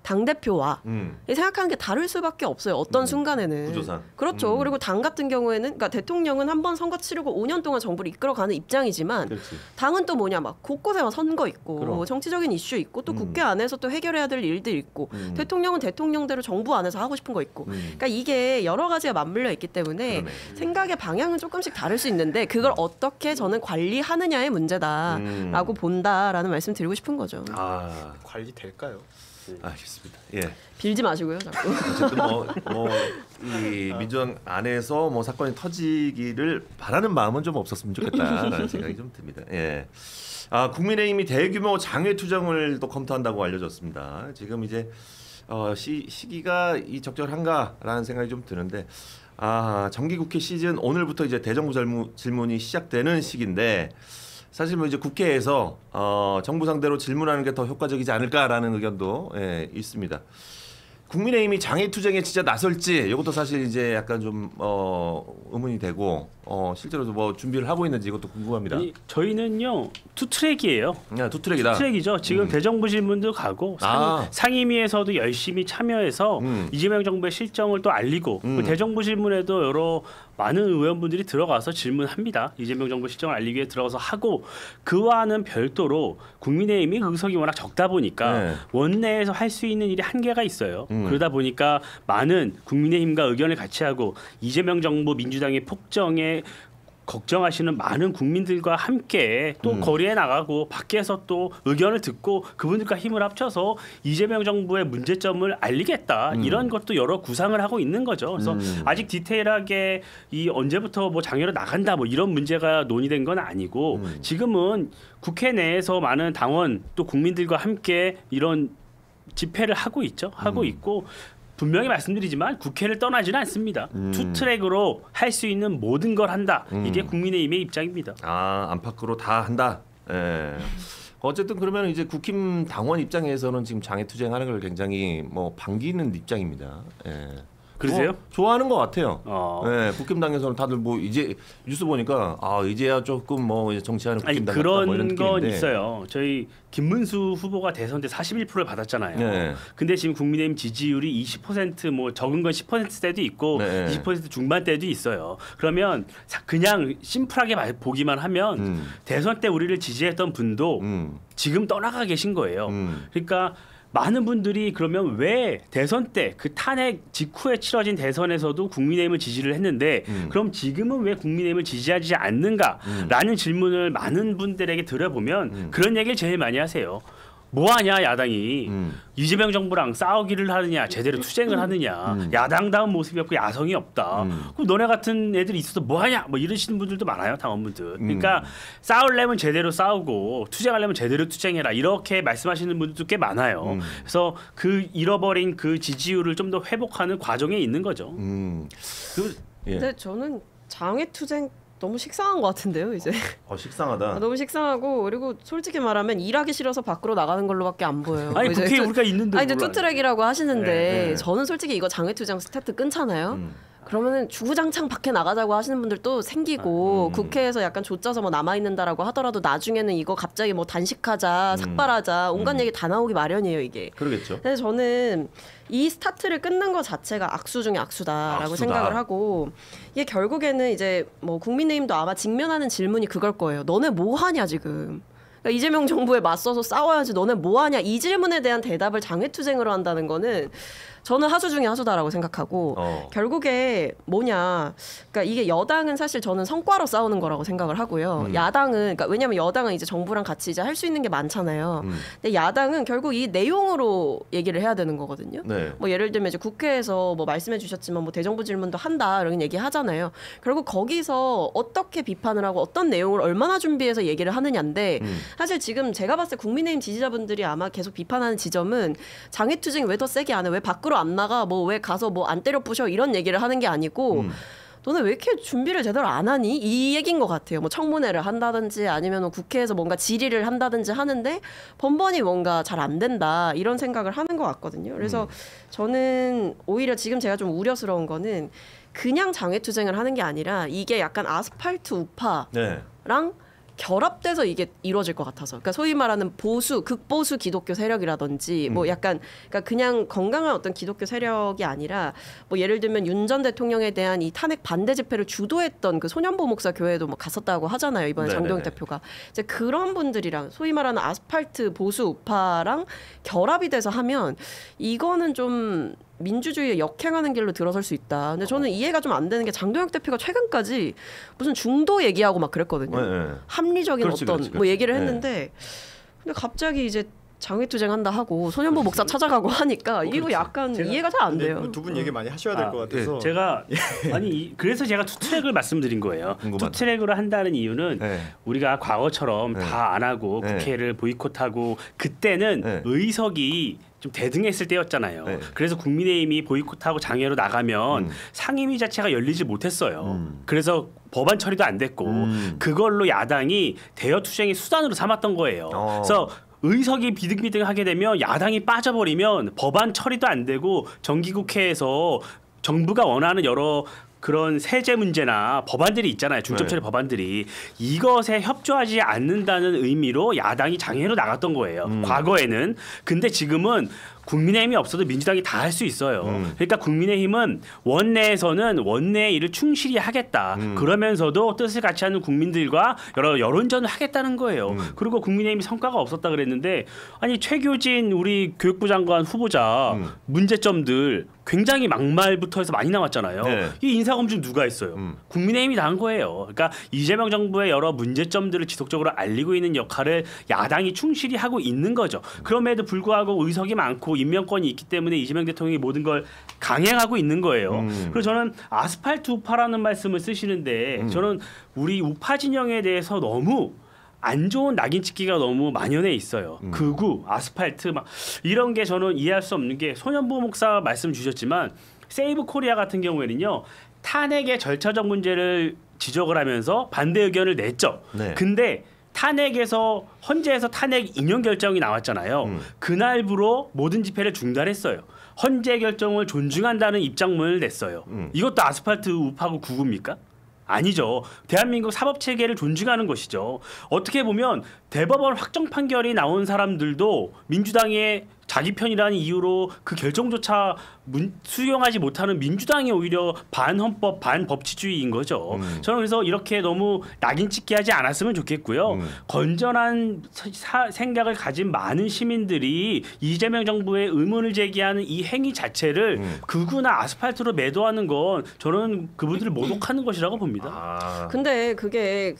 당대표와 생각하는 게 다를 수밖에 없어요. 어떤 순간에는.
구조상.
그렇죠. 그리고 당 같은 경우에는 그러니까 대통령은 한 번 선거 치르고 5년 동안 정부를 이끌어가는 입장이지만
그렇지.
당은 또 뭐냐 막 곳곳에 선거 있고
그럼.
정치적인 이슈 있고 또 국회 안에서 또 해결해야 될 일들 있고 대통령은 대통령대로 정부 안에서 하고 싶은 거 있고 그러니까 이게 여러 가지가 맞물려 있기 때문에
그러네.
생각의 방향은 조금씩 다를 수 있는데 그걸 어떻게 저는 관리하느냐의 문제다라고 본다라는 말씀 드리고 싶은 거죠.
관리 될까요?
알겠습니다. 예.
빌지 마시고요, 자꾸.
어쨌든 이 민주당 안에서 뭐 사건이 터지기를 바라는 마음은 좀 없었으면 좋겠다라는 생각이 좀 듭니다. 예. 국민의힘이 대규모 장외 투쟁을 또 검토한다고 알려졌습니다. 지금 이제 시기가 적절한가라는 생각이 좀 드는데 정기국회 시즌 오늘부터 이제 대정부 질문이 시작되는 시기인데. 사실 뭐 이제 국회에서 정부 상대로 질문하는 게 더 효과적이지 않을까라는 의견도 있습니다. 국민의힘이 장애투쟁에 진짜 나설지 이것도 사실 이제 약간 좀 의문이 되고 실제로도 뭐 준비를 하고 있는지 이것도 궁금합니다.
저희는요 투트랙이에요.
투트랙이다.
투트랙이죠. 지금 대정부 질문도 가고 상임위에서도 열심히 참여해서 이재명 정부의 실정을 또 알리고 대정부 질문에도 여러 많은 의원분들이 들어가서 질문합니다. 이재명 정부 실정을 알리기 위해 들어가서 하고 그와는 별도로 국민의힘이 의석이 워낙 적다 보니까 원내에서 할 수 있는 일이 한계가 있어요. 그러다 보니까 많은 국민의힘과 의견을 같이 하고 이재명 정부 민주당의 폭정에 걱정하시는 많은 국민들과 함께 또 거리에 나가고 밖에서 또 의견을 듣고 그분들과 힘을 합쳐서 이재명 정부의 문제점을 알리겠다 이런 것도 여러 구상을 하고 있는 거죠. 그래서 아직 디테일하게 이 언제부터 뭐 장외로 나간다 뭐 이런 문제가 논의된 건 아니고 지금은 국회 내에서 많은 당원 또 국민들과 함께 이런 집회를 하고 있죠. 하고 있고 분명히 말씀드리지만 국회를 떠나지는 않습니다. 투 트랙으로 할 수 있는 모든 걸 한다. 이게 국민의힘의 입장입니다.
아, 안팎으로 다 한다. 예. 어쨌든 그러면 이제 국힘 당원 입장에서는 지금 장애투쟁하는 걸 굉장히 뭐 반기는 입장입니다. 예.
그러세요?
좋아하는 것 같아요.
네.
국힘당에서는 다들 뭐 이제 뉴스 보니까 아 이제야 조금 뭐 정치하는 국힘당 같다
그런
뭐 이런
건
느낌인데.
있어요. 저희 김문수 후보가 대선 때 41%를 받았잖아요.
네.
근데 지금 국민의힘 지지율이 20%뭐 적은 건 10%대도 있고
네.
20% 중반대도 있어요. 그러면 그냥 심플하게 보기만 하면 대선 때 우리를 지지했던 분도 지금 떠나가 계신 거예요. 그러니까 많은 분들이 그러면 왜 대선 때 그 탄핵 직후에 치러진 대선에서도 국민의힘을 지지를 했는데 그럼 지금은 왜 국민의힘을 지지하지 않는가라는 질문을 많은 분들에게 들어보면 그런 얘기를 제일 많이 하세요. 뭐하냐 야당이 이재명 정부랑 싸우기를 하느냐 제대로 투쟁을 하느냐 야당다운 모습이 없고 야성이 없다. 그럼 너네 같은 애들이 있어서 뭐하냐 뭐 이러시는 분들도 많아요 당원분들. 그러니까 싸우려면 제대로 싸우고 투쟁하려면 제대로 투쟁해라 이렇게 말씀하시는 분들도 꽤 많아요. 그래서 그 잃어버린 그 지지율을 좀 더 회복하는 과정에 있는 거죠.
예.
근데 저는 장외투쟁 너무 식상한 것 같은데요 이제.
식상하다.
너무 식상하고 그리고 솔직히 말하면 일하기 싫어서 밖으로 나가는 걸로밖에 안 보여요.
아니 국회에 우리가 있는데.
아니 이제 투트랙이라고 하시는데
네.
저는 솔직히 이거 장외투쟁 스타트 끊잖아요. 그러면은 주구장창 밖에 나가자고 하시는 분들도 생기고 국회에서 약간 조짜서 뭐 남아 있는다라고 하더라도 나중에는 이거 갑자기 뭐 단식하자, 삭발하자 온갖 얘기 다 나오기 마련이에요 이게.
그러겠죠.
근데 저는 이 스타트를 끊는 것 자체가 악수 중에 악수다라고
악수다.
생각을 하고 이게 결국에는 이제 뭐 국민의힘도 아마 직면하는 질문이 그걸 거예요. 너네 뭐 하냐 지금. 그러니까 이재명 정부에 맞서서 싸워야지 너네 뭐 하냐 이 질문에 대한 대답을 장외투쟁으로 한다는 거는 저는 하수 중에 하수다라고 생각하고 결국에 뭐냐 그러니까 이게 여당은 사실 저는 성과로 싸우는 거라고 생각을 하고요. 야당은 그러니까 왜냐하면 여당은 이제 정부랑 같이 이제 할 수 있는 게 많잖아요. 근데 야당은 결국 이 내용으로 얘기를 해야 되는 거거든요.
네.
뭐 예를 들면 이제 국회에서 뭐 말씀해 주셨지만 뭐 대정부 질문도 한다 이런 얘기 하잖아요. 결국 거기서 어떻게 비판을 하고 어떤 내용을 얼마나 준비해서 얘기를 하느냐인데 사실 지금 제가 봤을 때 국민의힘 지지자분들이 아마 계속 비판하는 지점은 장외투쟁 왜 더 세게 안 해? 왜 밖으로 안 나가? 뭐 왜 가서 뭐 안 때려 부셔? 이런 얘기를 하는 게 아니고 너는 왜 이렇게 준비를 제대로 안 하니? 이 얘기인 것 같아요. 뭐 청문회를 한다든지 아니면 국회에서 뭔가 질의를 한다든지 하는데 번번이 뭔가 잘 안 된다 이런 생각을 하는 것 같거든요. 그래서 저는 오히려 지금 제가 좀 우려스러운 거는 그냥 장외투쟁을 하는 게 아니라 이게 약간 아스팔트 우파랑
네.
결합돼서 이게 이루어질 것 같아서 그러니까 소위 말하는 보수 극보수 기독교 세력이라든지 뭐 약간 그러니까 그냥 건강한 어떤 기독교 세력이 아니라 뭐 예를 들면 윤 전 대통령에 대한 이 탄핵 반대 집회를 주도했던 그 소년보 목사 교회도 뭐 갔었다고 하잖아요 이번에
네네네.
장동혁 대표가 이제 그런 분들이랑 소위 말하는 아스팔트 보수 우파랑 결합이 돼서 하면 이거는 좀 민주주의에 역행하는 길로 들어설 수 있다. 근데 저는 이해가 좀 안 되는 게 장동혁 대표가 최근까지 무슨 중도 얘기하고 막 그랬거든요.
네.
합리적인
그렇지,
어떤
그렇지,
뭐
그렇지.
얘기를
네.
했는데 근데 갑자기 이제 장외투쟁 한다 하고 소년보 목사 찾아가고 하니까 이거 약간 이해가 잘 안 돼요.
두 분 얘기 많이 하셔야 될 것 같아서
제가 아니 그래서 제가 투트랙을 말씀드린 거예요.
궁금하다.
투트랙으로 한다는 이유는
네.
우리가 과거처럼
네.
다 안 하고
네.
국회를 보이콧하고 그때는
네.
의석이 좀 대등했을 때였잖아요.
네.
그래서 국민의힘이 보이콧하고 장애로 나가면 상임위 자체가 열리지 못했어요. 그래서 법안 처리도 안 됐고 그걸로 야당이 대여 투쟁의 수단으로 삼았던 거예요. 그래서 의석이 비등비등하게 되면 야당이 빠져버리면 법안 처리도 안 되고 정기국회에서 정부가 원하는 여러 그런 세제 문제나 법안들이 있잖아요. 중점 처리
네.
법안들이 이것에 협조하지 않는다는 의미로 야당이 장애로 나갔던 거예요. 과거에는. 근데 지금은 국민의힘이 없어도 민주당이 다 할 수 있어요. 그러니까 국민의힘은 원내에서는 원내의 일을 충실히 하겠다. 그러면서도 뜻을 같이 하는 국민들과 여러 여론전을 하겠다는 거예요. 그리고 국민의힘이 성과가 없었다 그랬는데 아니 최교진 우리 교육부 장관 후보자 문제점들 굉장히 막말부터 해서 많이 나왔잖아요.
네.
이 인사검증 누가 했어요? 국민의힘이 다 한 거예요. 그러니까 이재명 정부의 여러 문제점들을 지속적으로 알리고 있는 역할을 야당이 충실히 하고 있는 거죠. 그럼에도 불구하고 의석이 많고 임명권이 있기 때문에 이재명 대통령이 모든 걸 강행하고 있는 거예요. 그래서 저는 아스팔트 우파라는 말씀을 쓰시는데 저는 우리 우파 진영에 대해서 너무 안 좋은 낙인 찍기가 너무 만연해 있어요. 극우, 아스팔트 막 이런 게 저는 이해할 수 없는 게 손현보 목사 말씀 주셨지만 세이브 코리아 같은 경우에는요. 탄핵의 절차적 문제를 지적을 하면서 반대 의견을 냈죠.
네.
근데 탄핵에서 헌재에서 탄핵 인용 결정이 나왔잖아요. 그날부로 모든 집회를 중단했어요. 헌재 결정을 존중한다는 입장문을 냈어요. 이것도 아스팔트 우파고 구구입니까? 아니죠. 대한민국 사법 체계를 존중하는 것이죠. 어떻게 보면 대법원 확정 판결이 나온 사람들도 민주당의 자기 편이라는 이유로 그 결정조차 수용하지 못하는 민주당이 오히려 반헌법, 반법치주의인 거죠. 저는 그래서 이렇게 너무 낙인 찍기 하지 않았으면 좋겠고요. 건전한 생각을 가진 많은 시민들이 이재명 정부의 의문을 제기하는 이 행위 자체를 극우나 아스팔트로 매도하는 건 저는 그분들을 모독하는 것이라고 봅니다.
아.
근데 그게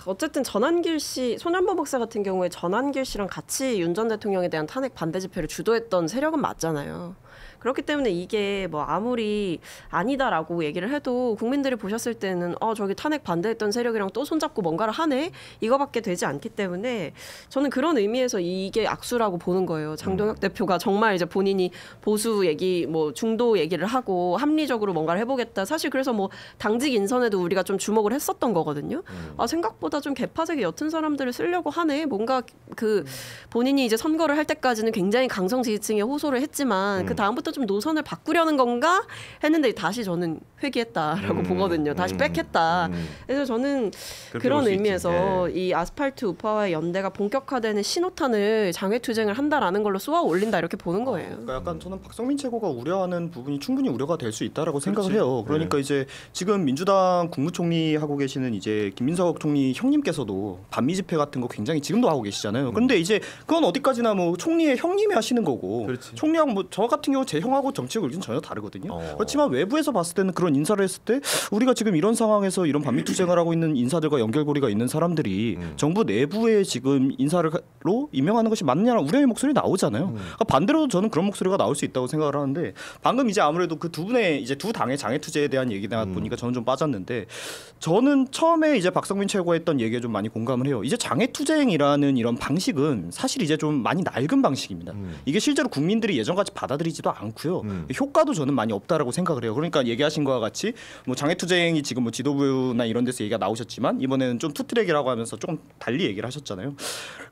어쨌든 전한길 씨, 손현보 목사 같은 경우에 전한길 씨랑 같이 윤 전 대통령에 대한 탄핵 반대 집회를 주도했던 세력은 맞잖아요. 그렇기 때문에 이게 뭐 아무리 아니다라고 얘기를 해도 국민들이 보셨을 때는 저기 탄핵 반대했던 세력이랑 또 손잡고 뭔가를 하네? 이거밖에 되지 않기 때문에 저는 그런 의미에서 이게 악수라고 보는 거예요. 장동혁 대표가 정말 이제 본인이 보수 얘기, 뭐 중도 얘기를 하고 합리적으로 뭔가를 해보겠다. 사실 그래서 뭐 당직 인선에도 우리가 좀 주목을 했었던 거거든요. 생각보다 좀 개파색이 옅은 사람들을 쓰려고 하네. 뭔가 그 본인이 이제 선거를 할 때까지는 굉장히 강성 지지층에 호소를 했지만 그 다음부터 좀 노선을 바꾸려는 건가 했는데 다시 저는 회귀했다라고 보거든요. 다시 백했다. 그래서 저는 그런 의미에서 이 아스팔트 우파와의 연대가 본격화되는 신호탄을 장외투쟁을 한다라는 걸로 쏘아 올린다 이렇게 보는 거예요.
그러니까 약간 저는 박성민 최고가 우려하는 부분이 충분히 우려가 될 수 있다라고 생각을 해요. 그러니까 이제 지금 민주당 국무총리 하고 계시는 이제 김민석 총리 형님께서도 반미 집회 같은 거 굉장히 지금도 하고 계시잖아요. 그런데 이제 그건 어디까지나 뭐 총리의 형님이 하시는 거고 총리하고 뭐 저 같은 경우 제 형하고 정치적 의견은 전혀 다르거든요. 그렇지만 외부에서 봤을 때는 그런 인사를 했을 때 우리가 지금 이런 상황에서 이런 반미 투쟁을 하고 있는 인사들과 연결고리가 있는 사람들이 정부 내부에 지금 인사로 임명하는 것이 맞느냐는 우려의 목소리 나오잖아요. 그러니까 반대로도 저는 그런 목소리가 나올 수 있다고 생각을 하는데 방금 이제 아무래도 그 두 분의 이제 두 당의 장애 투쟁에 대한 얘기다 보니까 저는 좀 빠졌는데 저는 처음에 이제 박성민 최고가 했던 얘기에 좀 많이 공감을 해요. 이제 장애 투쟁이라는 이런 방식은 사실 이제 좀 많이 낡은 방식입니다. 이게 실제로 국민들이 예전같이 받아들이지도 않고요. 효과도 저는 많이 없다라고 생각을 해요. 그러니까 얘기하신 거와 같이 뭐 장애 투쟁이 지금 뭐 지도부나 이런 데서 얘기가 나오셨지만 이번에는 좀 투트랙이라고 하면서 조금 달리 얘기를 하셨잖아요.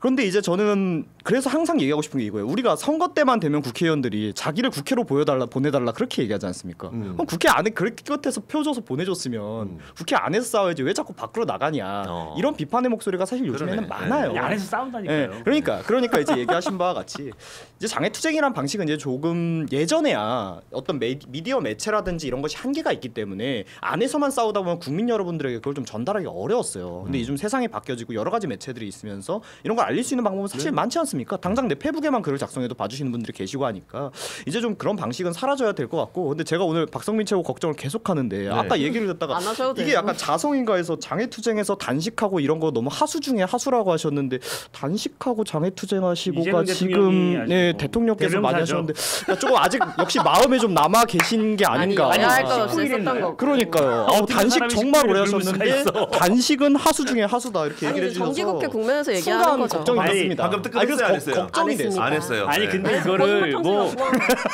그런데 이제 저는 그래서 항상 얘기하고 싶은 게 이거예요. 우리가 선거 때만 되면 국회의원들이 자기를 국회로 보내달라 그렇게 얘기하지 않습니까? 그럼 국회 안에 그렇게 끝에서 표줘서 보내줬으면 국회 안에서 싸워야지 왜 자꾸 밖으로 나가냐 이런 비판의 목소리가 사실 요즘에는 많아요.
안에서 싸운다니까요.
네, 그러니까 이제 얘기하신 바와 같이 이제 장애투쟁이란 방식은 이제 조금 예전에야 어떤 미디어 매체라든지 이런 것이 한계가 있기 때문에 안에서만 싸우다 보면 국민 여러분들에게 그걸 좀 전달하기가 어려웠어요. 근데 요즘 세상이 바뀌어지고 여러 가지 매체들이 있으면서 이런 걸 알릴 수 있는 방법은 사실 많지 않습니까? 당장 내 페북에만 글을 작성해도 봐주시는 분들이 계시고 하니까 이제 좀 그런 방식은 사라져야 될 것 같고 근데 제가 오늘 박성민 최고 걱정을 계속하는데 아까 얘기를 듣다가
안 하셔도
이게
돼요.
약간 자성인가에서 장애투쟁에서 단식하고 이런 거 너무 하수 중에 하수라고 하셨는데 단식하고 장애투쟁하시고가 지금 네, 대통령께서 많이 하셨는데 조금 아직 역시 마음에 좀 남아 계신 게 아닌가.
아니 할 것 없이 했었던 거.
그러니까요. 단식 정말 오래 하셨는데 단식은 하수 중에 하수다 이렇게 얘기를 해주셔서
정기국회 국면에서 얘기하는
순간
거죠.
걱정이
아니,
됐습니다.
방금 뜨끔했어요, 안 했어요?
걱정이 됐어요.
안 했어요.
아니
네.
근데 이거를 뭐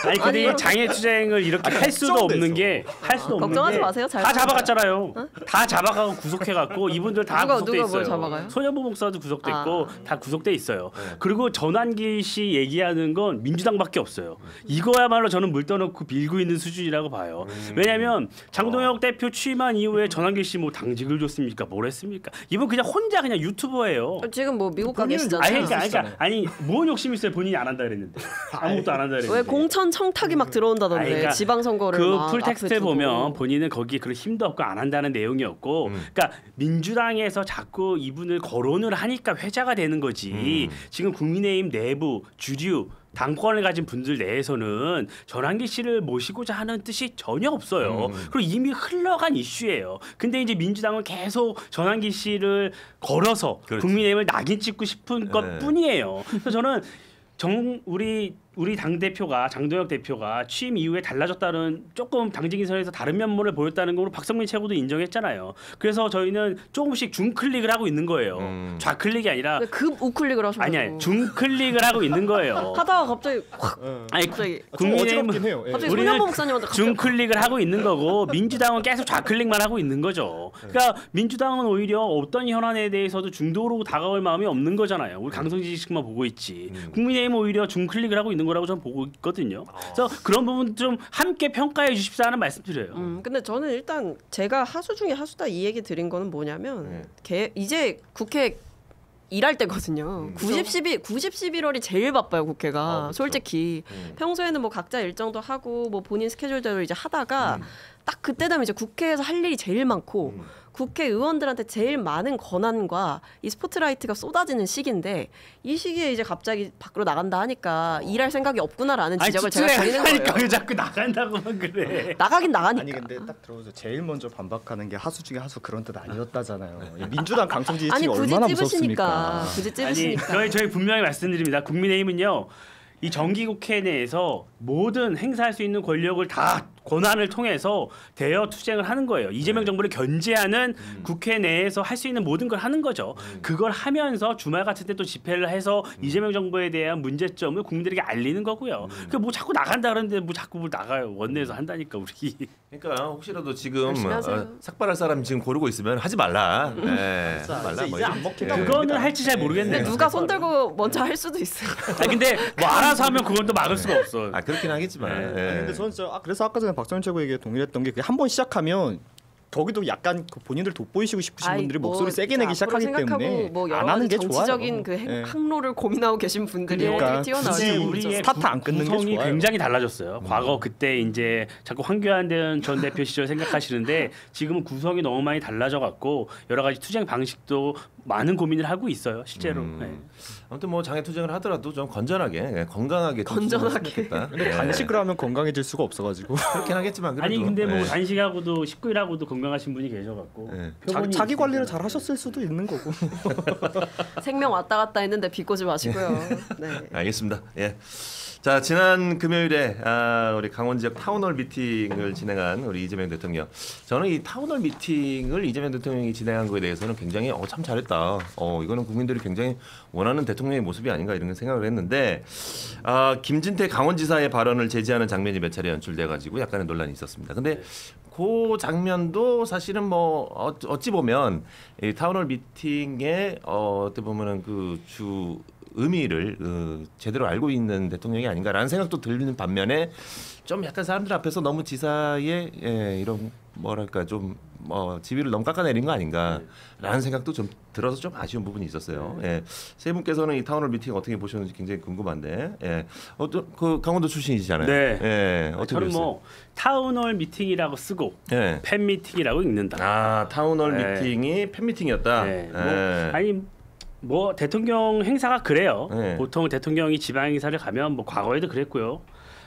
아니 근데 이 장애 투쟁을 이렇게 할 수도 없는 게
걱정하지 마세요. 잘
다 잡아갔잖아요. 다 잡아가고 구속해갖고 이분들 다 구속돼
누가 뭘
있어요.
잡아가요?
손현보 목사도 구속됐고 다 구속돼 있어요. 그리고 전환길 씨 얘기하는 건 민주당밖에 없어요. 이거야말로 저는 물 떠놓고 빌고 있는 수준이라고 봐요. 왜냐하면 장동혁 대표 취임한 이후에 전환길 씨 뭐 당직을 줬습니까? 뭘 했습니까? 이분 그냥 혼자 그냥 유튜버예요.
지금 뭐 미국 가
아니
계시잖아요.
아니 뭔 욕심 있어요? 본인이 안 한다 그랬는데 아무것도 안 한다 그랬는데.
왜 공천 청탁이 막 들어온다던데
그러니까
지방선거를
그
막
풀텍스트
앞에 두고.
보면 본인은 거기 그런 힘도 없고 안 한다는 내용이었고 그러니까 민주당에서 자꾸 이분을 거론을 하니까 회자가 되는 거지 지금 국민의힘 내부 주류 당권을 가진 분들 내에서는 전환기 씨를 모시고자 하는 뜻이 전혀 없어요. 그리고 이미 흘러간 이슈예요. 근데 이제 민주당은 계속 전환기 씨를 걸어서
그렇지.
국민의힘을 낙인 찍고 싶은 것뿐이에요. 그래서 저는 우리 당 대표가 장동혁 대표가 취임 이후에 달라졌다는 조금 당직 인선에서 다른 면모를 보였다는 걸로 박성민 최고도 인정했잖아요. 그래서 저희는 조금씩 중클릭을 하고 있는 거예요. 좌클릭이 아니라
급 우클릭을 하셔가지고.
아니야 중클릭을 하고 있는 거예요.
하다가 갑자기 확
아니
갑자기
국민의힘은
해요. 예.
갑자기
우리는
손현보 목사님한테 갑자기
중클릭을 하고 있는 거고 민주당은 계속 좌클릭만 하고 있는 거죠. 그러니까 민주당은 오히려 어떤 현안에 대해서도 중도로 다가올 마음이 없는 거잖아요. 우리 강성지식만 보고 있지. 국민의힘은 오히려 중클릭을 하고 있는 거라고 저는 보고 있거든요. 그래서 그런 부분 좀 함께 평가해 주십사 하는 말씀드려요.
근데 저는 일단 제가 하수 중에 하수다 이 얘기 드린 거는 뭐냐면 이제 국회 일할 때거든요. 90-11월이 제일 바빠요 국회가.
그렇죠.
솔직히 평소에는 뭐 각자 일정도 하고 뭐 본인 스케줄대로 이제 하다가 딱 그때 되면 이제 국회에서 할 일이 제일 많고 국회의원들한테 제일 많은 권한과 이 스포트라이트가 쏟아지는 시기인데 이 시기에 이제 갑자기 밖으로 나간다 하니까 일할 생각이 없구나라는 지적을 제가 드리는
하니까
거예요.
왜 자꾸 나간다고만 그래.
나가긴 나가니까.
아니 근데 딱 들어보세요. 제일 먼저 반박하는 게 하수 중에 하수 그런 뜻 아니었다잖아요. 민주당 강성지
아니
지지가
굳이
얼마나
찝으시니까.
무섭습니까?
굳이
아니
찝으시니까.
저희 분명히 말씀드립니다. 국민의힘은요. 이 정기국회 내에서 모든 행사할 수 있는 권력을 다 권한을 통해서 대여 투쟁을 하는 거예요. 이재명 정부를 견제하는 국회 내에서 할 수 있는 모든 걸 하는 거죠. 그걸 하면서 주말 같은 때 또 집회를 해서 이재명 정부에 대한 문제점을 국민들에게 알리는 거고요. 그 뭐 자꾸 나간다 그러는데 뭐 자꾸 뭘 나가요. 원내에서 한다니까 우리.
그러니까 혹시라도 지금
열심히 하세요.
삭발할 사람 지금 고르고 있으면 하지 말라. 예, 하지 말라.
이제 안 먹힌다.
그거는 할지 잘
근데
모르겠네요.
누가 손 들고 먼저 할 수도 있어요.
아니, 근데 뭐 알아서 하면 그건 또 막을 수가 없어.
아 그렇긴 하겠지만. 예.
아니, 근데 저는 진짜 그래서 아까 전에 박정현 최고에게 동의했던 게 한 번 시작하면 거기도 약간 그 본인들 돋보이시고 싶으신
아이,
분들이
뭐
목소리 세게 내기
앞으로
시작하기
생각하고
때문에
뭐 여러
안 하는
가지
게
정치적인
좋아요.
그
예.
항로를 고민하고 계신 분들이
그러니까
튀어나오죠.
굳이
우리의
스타트 안 끊는 게
구성이
좋아요.
굉장히 달라졌어요. 과거 그때 이제 자꾸 황교안 전 대표 시절 생각하시는데 지금은 구성이 너무 많이 달라져 갖고 여러 가지 투쟁 방식도 많은 고민을 하고 있어요. 실제로. 네.
아무튼 뭐 장애 투쟁을 하더라도 좀 건전하게, 건강하게
건전하게.
근데
단식을 하면 건강해질 수가 없어가지고
그렇긴 하겠지만 그래도.
아니 근데 뭐
예.
단식하고도 식구일하고도 건강하신 분이 계셔갖고
예.
자기 관리를 잘 하셨을 수도 있는 거고.
생명 왔다 갔다 했는데 비꼬지 마시고요. 네.
알겠습니다. 예. 자 지난 금요일에 우리 강원 지역 타운홀 미팅을 진행한 우리 이재명 대통령. 저는 이 타운홀 미팅을 이재명 대통령이 진행한 거에 대해서는 굉장히 참 잘했다. 이거는 국민들이 굉장히 원하는 대통령의 모습이 아닌가 이런 생각을 했는데 김진태 강원지사의 발언을 제지하는 장면이 몇 차례 연출돼가지고 약간의 논란이 있었습니다. 근데 그 장면도 사실은 뭐 어찌 보면 이 타운홀 미팅에 어떻게 보면은 그 주 의미를 제대로 알고 있는 대통령이 아닌가라는 생각도 들리는 반면에 좀 약간 사람들 앞에서 너무 지사의 이런 뭐랄까 좀 지위를 너무 깎아내린 거 아닌가라는 생각도 좀 들어서 좀 아쉬운 부분이 있었어요. 예. 세 분께서는 이 타운홀 미팅 어떻게 보셨는지 굉장히 궁금한데, 예. 그 강원도 출신이시잖아요.
네.
예. 어떻게
저는
보셨어요?
뭐 타운홀 미팅이라고 쓰고
예.
팬 미팅이라고 읽는다.
타운홀
네.
미팅이 팬 미팅이었다.
네. 뭐,
예.
아니 뭐 대통령 행사가 그래요.
네.
보통 대통령이 지방 행사를 가면 뭐 과거에도 그랬고요.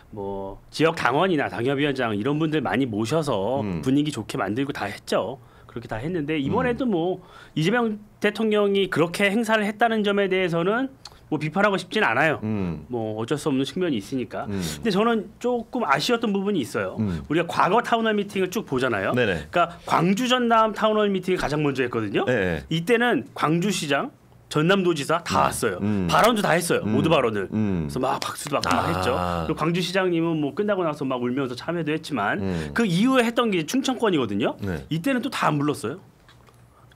뭐 지역 당원이나 당협위원장 이런 분들 많이 모셔서 분위기 좋게 만들고 다 했죠. 그렇게 다 했는데 이번에도 뭐 이재명 대통령이 그렇게 행사를 했다는 점에 대해서는 뭐 비판하고 싶진 않아요. 뭐 어쩔 수 없는 측면이 있으니까. 근데 저는 조금 아쉬웠던 부분이 있어요. 우리가 과거 타운홀 미팅을 쭉 보잖아요.
네네.
그러니까 광주 전남 타운홀 미팅을 가장 먼저 했거든요.
네.
이때는 광주시장, 전남도지사 다 왔어요. 발언도 다 했어요. 모두 발언을. 그래서 막 박수도 받고 막 했죠. 그리고 광주시장님은 뭐 끝나고 나서 막 울면서 참여도 했지만 그 이후에 했던 게 충청권이거든요.
네.
이때는 또 다 안 불렀어요.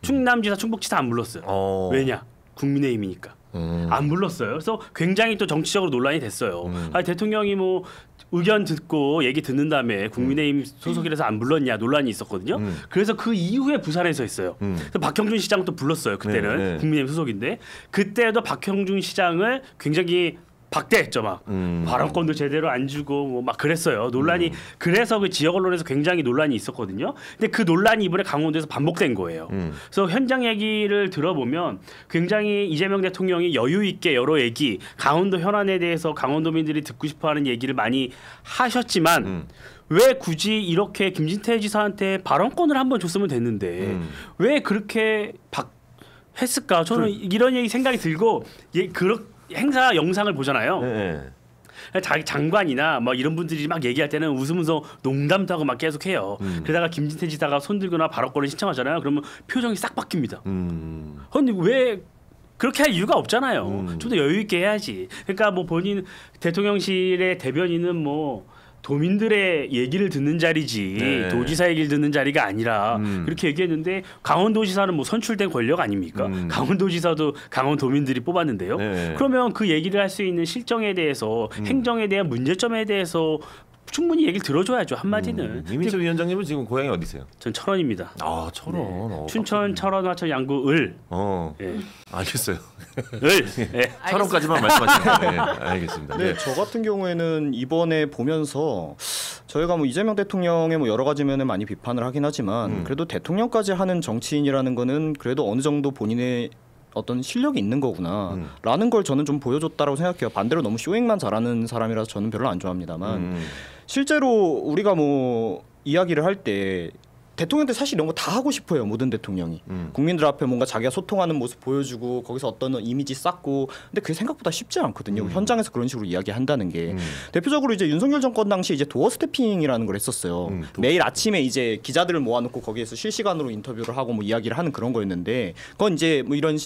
충남지사, 충북지사 안 불렀어요. 왜냐? 국민의힘이니까. 안 불렀어요. 그래서 굉장히 또 정치적으로 논란이 됐어요. 아니, 대통령이 뭐 의견 듣고 얘기 듣는 다음에 국민의힘 소속이라서 안 불렀냐 논란이 있었거든요. 그래서 그 이후에 부산에서 했어요. 그래서 박형준 시장도 불렀어요. 그때는
네.
국민의힘 소속인데 그때도 박형준 시장을 굉장히 박대했죠 막 발언권도 제대로 안 주고 뭐 막 그랬어요. 논란이 그래서 그 지역 언론에서 굉장히 논란이 있었거든요. 근데 그 논란이 이번에 강원도에서 반복된 거예요. 그래서 현장 얘기를 들어보면 굉장히 이재명 대통령이 여유 있게 여러 얘기 강원도 현안에 대해서 강원도민들이 듣고 싶어하는 얘기를 많이 하셨지만 왜 굳이 이렇게 김진태 지사한테 발언권을 한번 줬으면 됐는데 왜 그렇게 했을까? 저는 이런 얘기 생각이 들고 행사 영상을 보잖아요.
네.
자기 장관이나 뭐 이런 분들이 막 얘기할 때는 웃으면서 농담도 하고 막 계속 해요. 그러다가 김진태 지사가 손 들거나 발언권을 신청하잖아요. 그러면 표정이 싹 바뀝니다. 근데 왜 그렇게 할 이유가 없잖아요. 좀 더 여유 있게 해야지. 그러니까 뭐 본인 대통령실의 대변인은 뭐 도민들의 얘기를 듣는 자리지
네.
도지사 얘기를 듣는 자리가 아니라 그렇게 얘기했는데 강원도지사는 뭐 선출된 권력 아닙니까? 강원도지사도 강원도민들이 뽑았는데요.
네.
그러면 그 얘기를 할 수 있는 실정에 대해서 행정에 대한 문제점에 대해서 충분히 얘기를 들어줘야죠. 한마디는.
이민철 위원장님은 지금 고향이 어디세요?
전 철원입니다.
아 철원.
춘천, 철원, 화천, 양구, 을.
예. 알겠어요.
을. 예.
철원까지만 말씀하시면 네. 알겠습니다.
네, 저 같은 경우에는 이번에 보면서 저희가 뭐 이재명 대통령의 뭐 여러 가지 면에 많이 비판을 하긴 하지만 그래도 대통령까지 하는 정치인이라는 거는 그래도 어느 정도 본인의 어떤 실력이 있는 거구나라는 걸 저는 좀 보여줬다라고 생각해요. 반대로 너무 쇼잉만 잘하는 사람이라서 저는 별로 안 좋아합니다만 실제로 우리가 뭐 이야기를 할 때 대통령한테 사실 이런 거 다 하고 싶어요. 모든 대통령이 국민들 앞에 뭔가 자기가 소통하는 모습 보여주고 거기서 어떤 이미지 쌓고 근데 그게 생각보다 쉽지 않거든요. 현장에서 그런 식으로 이야기한다는 게 대표적으로 이제 윤석열 정권 당시 이제 도어 스태핑이라는 걸 했었어요. 매일 아침에 이제 기자들을 모아놓고 거기에서 실시간으로 인터뷰를 하고 뭐 이야기를 하는 그런 거였는데 그건 이제 뭐 이런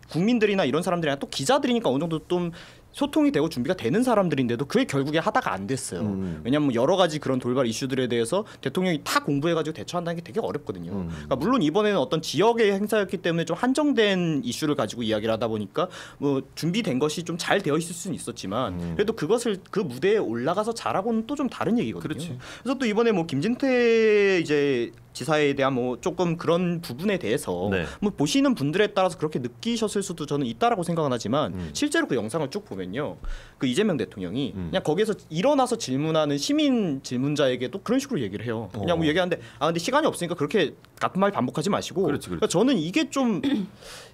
국민들이나 이런 사람들이랑 또 기자들이니까 어느 정도 좀 소통이 되고 준비가 되는 사람들인데도 그게 결국에 하다가 안 됐어요. 왜냐하면 여러 가지 그런 돌발 이슈들에 대해서 대통령이 다 공부해가지고 대처한다는 게 되게 어렵거든요. 그러니까 물론 이번에는 어떤 지역의 행사였기 때문에 좀 한정된 이슈를 가지고 이야기를 하다 보니까 뭐 준비된 것이 좀 잘 되어 있을 수는 있었지만 그래도 그것을 그 무대에 올라가서 잘하고는 또 좀 다른 얘기거든요.
그렇지.
그래서 또 이번에 뭐 김진태 이제 지사에 대한 뭐 조금 그런 부분에 대해서
네.
뭐 보시는 분들에 따라서 그렇게 느끼셨을 수도 저는 있다라고 생각은 하지만 실제로 그 영상을 쭉 보면요, 그 이재명 대통령이 그냥 거기에서 일어나서 질문하는 시민 질문자에게도 그런 식으로 얘기를 해요. 그냥 뭐 얘기하는데 근데 시간이 없으니까 그렇게 같은 말 반복하지 마시고.
그렇지.
그러니까 저는 이게 좀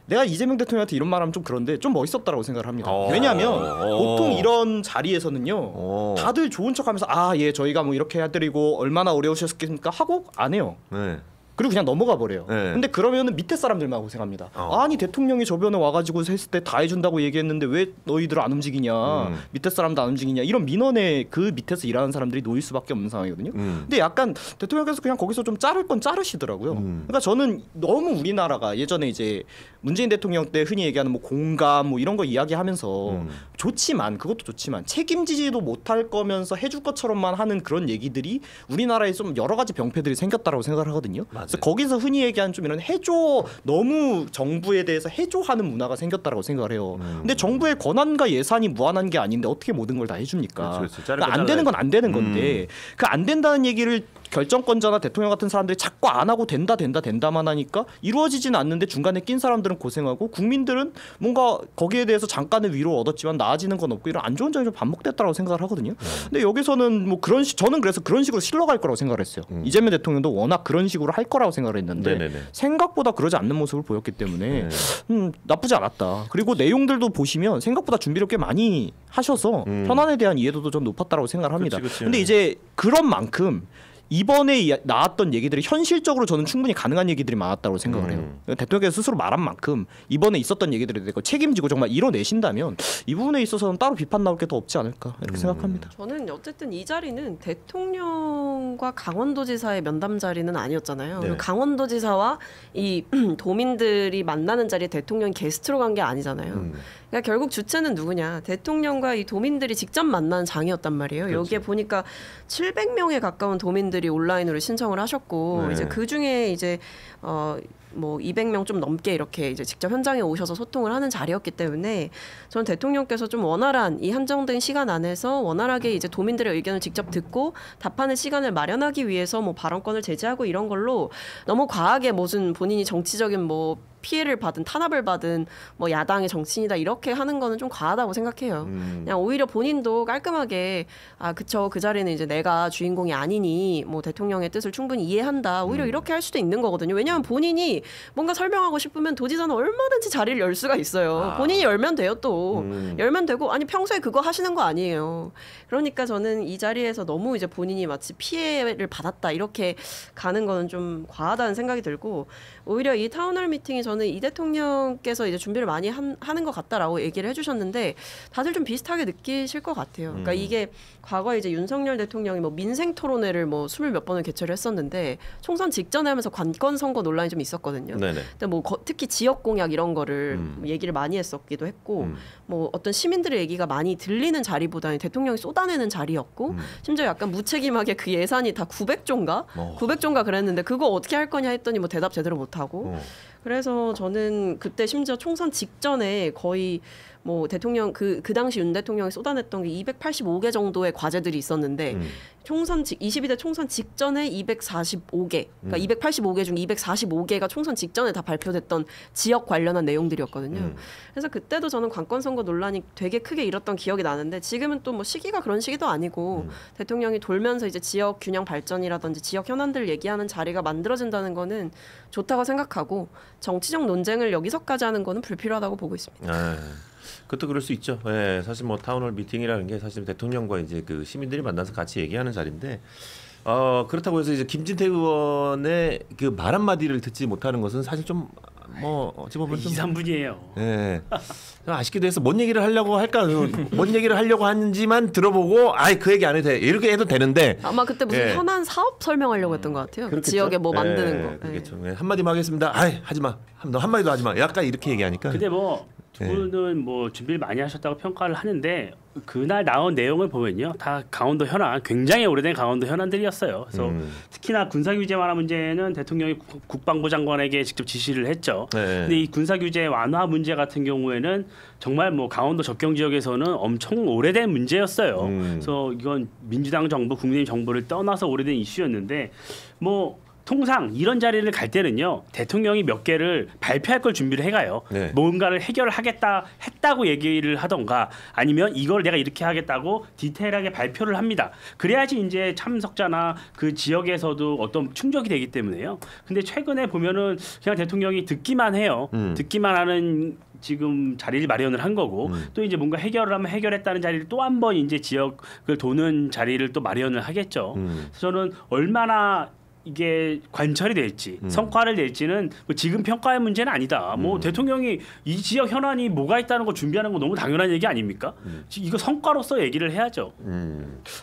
내가 이재명 대통령한테 이런 말하면 좀 그런데 좀 멋있었다라고 생각을 합니다. 왜냐하면 보통 이런 자리에서는요 다들 좋은 척하면서 예 저희가 뭐 이렇게 해드리고 얼마나 어려우셨겠습니까 하고 안 해요.
네.
그리고 그냥 넘어가 버려요.
네.
근데 그러면은 밑에 사람들만 고생합니다. 아니 대통령이 저번에 와가지고 했을 때 다 해준다고 얘기했는데 왜 너희들 안 움직이냐, 밑에 사람도 안 움직이냐, 이런 민원에 그 밑에서 일하는 사람들이 놓일 수밖에 없는 상황이거든요. 근데 약간 대통령께서 그냥 거기서 좀 자를 건 자르시더라고요. 그러니까 저는 너무 우리나라가 예전에 이제 문재인 대통령 때 흔히 얘기하는 뭐 공감 뭐 이런 거 이야기하면서 좋지만 그것도 좋지만 책임지지도 못할 거면서 해줄 것처럼만 하는 그런 얘기들이 우리나라에 좀 여러 가지 병폐들이 생겼다라고 생각을 하거든요. 그래서 거기서 흔히 얘기하는 좀 이런 해줘, 너무 정부에 대해서 해줘하는 문화가 생겼다라고 생각을 해요. 근데 정부의 권한과 예산이 무한한 게 아닌데 어떻게 모든 걸 다 해줍니까?
그렇죠.
그러니까 안 되는 건 안 되는 건데 그 안 된다는 얘기를 결정권자나 대통령 같은 사람들이 자꾸 안 하고 된다만 하니까 이루어지지는 않는데 중간에 낀 사람들은 고생하고 국민들은 뭔가 거기에 대해서 잠깐의 위로 얻었지만 나아지는 건 없고 이런 안 좋은 점이 좀 반복됐다고 생각을 하거든요. 근데 여기서는 뭐 저는 그래서 그런 식으로 실러갈 거라고 생각을 했어요. 이재명 대통령도 워낙 그런 식으로 할 거라고 생각을 했는데
네네네.
생각보다 그러지 않는 모습을 보였기 때문에 나쁘지 않았다. 그리고 내용들도 보시면 생각보다 준비를 꽤 많이 하셔서 현안에 대한 이해도도 좀 높았다고 생각을 합니다.
그치.
근데 이제 그런 만큼 이번에 나왔던 얘기들이 현실적으로 저는 충분히 가능한 얘기들이 많았다고 생각을 해요. 대통령께서 스스로 말한 만큼 이번에 있었던 얘기들에 대해서 책임지고 정말 이뤄내신다면 이 부분에 있어서는 따로 비판 나올 게 더 없지 않을까 이렇게 생각합니다.
저는 어쨌든 이 자리는 대통령과 강원도지사의 면담 자리는 아니었잖아요.
네.
강원도지사와 이 도민들이 만나는 자리에 대통령이 게스트로 간 게 아니잖아요. 그러니까 결국 주체는 누구냐? 대통령과 이 도민들이 직접 만난 장이었단 말이에요.
그렇죠.
여기에 보니까 700명에 가까운 도민들이 온라인으로 신청을 하셨고
네.
이제 그 중에 이제 뭐 200명 좀 넘게 이렇게 이제 직접 현장에 오셔서 소통을 하는 자리였기 때문에 저는 대통령께서 좀 원활한 이 한정된 시간 안에서 원활하게 이제 도민들의 의견을 직접 듣고 답하는 시간을 마련하기 위해서 뭐 발언권을 제지하고 이런 걸로 너무 과하게 무슨 본인이 정치적인 뭐 피해를 받은 탄압을 받은 뭐 야당의 정치인이다 이렇게 하는 거는 좀 과하다고 생각해요. 그냥 오히려 본인도 깔끔하게 아 그쵸 그 자리는 이제 내가 주인공이 아니니 뭐 대통령의 뜻을 충분히 이해한다. 오히려 이렇게 할 수도 있는 거거든요. 왜냐하면 본인이 뭔가 설명하고 싶으면 도지사는 얼마든지 자리를 열 수가 있어요. 본인이 열면 돼요 또. 열면 되고 아니 평소에 그거 하시는 거 아니에요. 그러니까 저는 이 자리에서 너무 이제 본인이 마치 피해를 받았다 이렇게 가는 거는 좀 과하다는 생각이 들고 오히려 이 타운홀 미팅이 저는 이 대통령께서 이제 준비를 많이 하는 것 같다라고 얘기를 해주셨는데 다들 좀 비슷하게 느끼실 것 같아요. 그러니까 이게 과거에 이제 윤석열 대통령이 뭐 민생 토론회를 뭐 20몇 번을 개최를 했었는데 총선 직전에 하면서 관건 선거 논란이 좀 있었거든요.
네네.
근데 뭐 특히 지역 공약 이런 거를 얘기를 많이 했었기도 했고 뭐 어떤 시민들의 얘기가 많이 들리는 자리보다는 대통령이 쏟아내는 자리였고 심지어 약간 무책임하게 그 예산이 다 900조인가? 900조인가 그랬는데 그거 어떻게 할 거냐 했더니 뭐 대답 제대로 못 하고 그래서 저는 그때 심지어 총선 직전에 거의 뭐 대통령 그 당시 윤 대통령이 쏟아냈던 게 285개 정도의 과제들이 있었는데 총선 22대 총선 직전에 245개 그러니까 285개 중 245개가 총선 직전에 다 발표됐던 지역 관련한 내용들이었거든요. 그래서 그때도 저는 관건 선거 논란이 되게 크게 일었던 기억이 나는데 지금은 또 뭐 시기가 그런 시기도 아니고 대통령이 돌면서 이제 지역 균형 발전이라든지 지역 현안들을 얘기하는 자리가 만들어진다는 거는 좋다고 생각하고 정치적 논쟁을 여기서까지 하는 거는 불필요하다고 보고 있습니다.
그것도 그럴 수 있죠. 예, 사실 뭐 타운홀 미팅이라는 게 사실 대통령과 이제 그 시민들이 만나서 같이 얘기하는 자리인데 그렇다고 해서 이제 김진태 의원의 그 말 한마디를 듣지 못하는 것은 사실 좀 뭐 어찌 보면 좀
2, 3분이에요.
예. 좀 아쉽기도 해서 뭔 얘기를 하려고 할까? 뭔 얘기를 하려고 하는지만 들어보고 아이 그 얘기 안 해도 돼. 이렇게 해도 되는데
아마 그때 무슨 현안 사업 설명하려고 했던 것 같아요.
그렇겠죠?
지역에 뭐 만드는 거.
그렇겠죠. 한마디만 하겠습니다. 아이 하지 마. 너 한마디도 하지 마. 약간 이렇게 얘기하니까.
근데 뭐 두 분은 뭐 준비를 많이 하셨다고 평가를 하는데 그날 나온 내용을 보면요, 다 강원도 현안, 굉장히 오래된 강원도 현안들이었어요. 그래서 특히나 군사 규제 완화 문제는 대통령이 국방부 장관에게 직접 지시를 했죠. 근데 이 군사 규제 완화 문제 같은 경우에는 정말 뭐 강원도 접경 지역에서는 엄청 오래된 문제였어요. 그래서 이건 민주당 정부, 국민의힘 정부를 떠나서 오래된 이슈였는데 뭐. 통상 이런 자리를 갈 때는요 대통령이 몇 개를 발표할 걸 준비를 해가요. 뭔가를 해결을 했다고 얘기를 하던가 아니면 이걸 내가 이렇게 하겠다고 디테일하게 발표를 합니다. 그래야지 이제 참석자나 그 지역에서도 어떤 충족이 되기 때문에요. 근데 최근에 보면은 그냥 대통령이 듣기만 해요. 듣기만 하는 지금 자리를 마련을 한 거고 또 이제 뭔가 해결을 하면 해결했다는 자리를 또 한 번 이제 지역을 도는 자리를 또 마련을 하겠죠. 그래서 저는 얼마나 이게 관철이 될지 성과를 낼지는 뭐 지금 평가의 문제는 아니다. 뭐 대통령이 이 지역 현안이 뭐가 있다는 거 준비하는 거 너무 당연한 얘기 아닙니까? 이거 성과로서 얘기를 해야죠.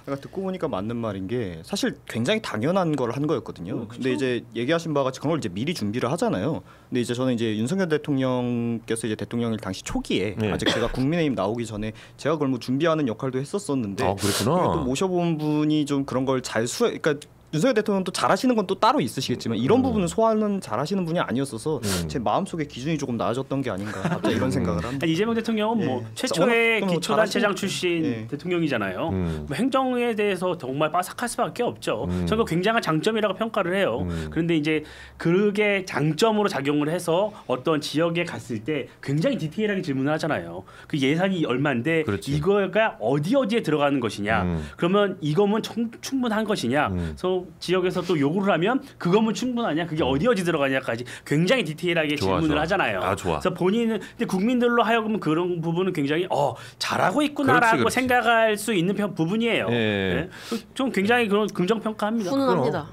제가 듣고 보니까 맞는 말인 게 사실 굉장히 당연한 걸 한 거였거든요. 근데 이제 얘기하신 바와 같이 그걸 이제 미리 준비를 하잖아요. 근데 이제 저는 이제 윤석열 대통령께서 이제 대통령일 당시 초기에 아직 제가 국민의힘 나오기 전에 제가 그걸 뭐 준비하는 역할도 했었었는데
그랬구나.
또 모셔본 분이 좀 그런 걸 잘 그러니까 윤석열 대통령도 잘하시는 건 또 따로 있으시겠지만 이런 부분은 소화는 잘하시는 분이 아니었어서 제 마음속에 기준이 조금 낮아졌던 게 아닌가 갑자기 이런 생각을 합니다.
이재명 대통령은 뭐 최초의 기초단체장 출신 대통령이잖아요. 뭐 행정에 대해서 정말 빠삭할 수밖에 없죠. 저는 굉장한 장점이라고 평가를 해요. 그런데 이제 그게 장점으로 작용을 해서 어떤 지역에 갔을 때 굉장히 디테일하게 질문을 하잖아요. 그 예산이 얼마인데 이거가 어디에 들어가는 것이냐. 그러면 이거면 충분한 것이냐. 그래서 지역에서 또 요구를 하면 그거면 충분하냐, 그게 어디 들어가냐까지 굉장히 디테일하게 질문을 하잖아요. 그래서 본인은 근데 국민들로 하여금 그런 부분은 굉장히 잘하고 있구나라고 생각할 수 있는 부분이에요. 좀 굉장히 그런 긍정 평가합니다.
훈훈합니다.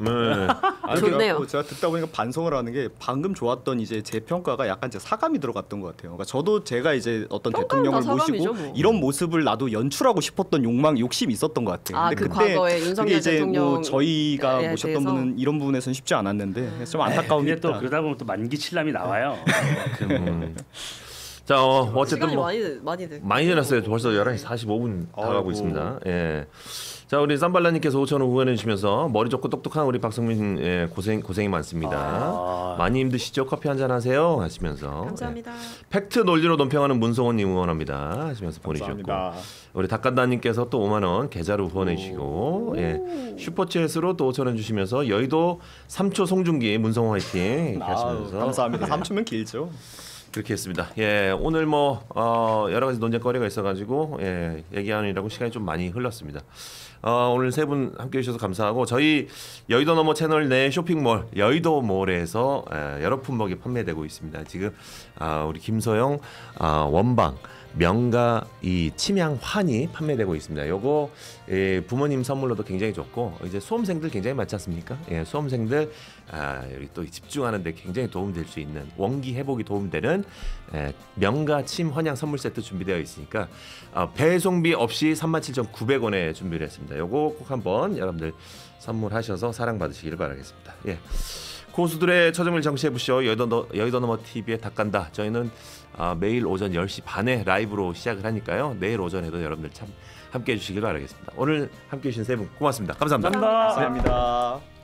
좋네요.
제가 듣다 보니까 반성을 하는 게 방금 좋았던 이제 제 평가가 약간 이제 사감이 들어갔던 것 같아요. 그러니까 저도 제가 이제 어떤 대통령을 모시고 뭐. 이런 모습을 나도 연출하고 싶었던 욕심이 있었던 것 같아요. 근데
그 과거에 윤석열
이제
대통령
뭐 저희가 모셨던 분은 이런 부분에서는 쉽지 않았는데 좀 안타까운 게
또 그러다 보면 또 만기칠람이 나와요.
자, 어쨌든
시간이
뭐
많이 돼.
많이 지났어요. 벌써 11시 45분 다가가고
아이고.
있습니다. 예. 자, 우리 쌈발라님께서 5,000원 후원해 주시면서 머리 좋고 똑똑한 우리 박성민 고생이 많습니다. 많이 힘드시죠? 커피 한잔 하세요 하시면서
감사합니다.
팩트 논리로 논평하는 문성원님 응원합니다 하시면서 보내주셨고
감사합니다.
우리 닭간다님께서 또 5만 원 계좌로 후원해 주시고 슈퍼챗으로 또 5,000원 주시면서 여의도 3초 송중기 문성원 화이팅 이렇게 하시면서
감사합니다. 3초면 길죠.
그렇게 했습니다. 예, 오늘 뭐 여러 가지 논쟁거리가 있어가지고 얘기하느라고 시간이 좀 많이 흘렀습니다. 오늘 세 분 함께해 주셔서 감사하고 저희 여의도 너머 채널 내 쇼핑몰 여의도몰에서 여러 품목이 판매되고 있습니다. 지금 우리 김소영 원방 명가 이 침향 환이 판매되고 있습니다. 요거 부모님 선물로도 굉장히 좋고 이제 수험생들 굉장히 많지 않습니까? 예, 수험생들 여기 또 집중하는데 굉장히 도움될 수 있는 원기 회복이 도움되는 명가 침 환향 선물 세트 준비되어 있으니까 배송비 없이 37,900원에 준비를 했습니다. 요거 꼭 한번 여러분들 선물하셔서 사랑받으시길 바라겠습니다. 예. 고수들의 처정을 정치해보시오. 여의도 너머 TV의 닭간다. 저희는 매일 오전 10시 반에 라이브로 시작을 하니까요. 내일 오전에도 여러분들 참 함께해 주시길 바라겠습니다. 오늘 함께해 주신 세 분 고맙습니다. 감사합니다.
감사합니다.
감사합니다.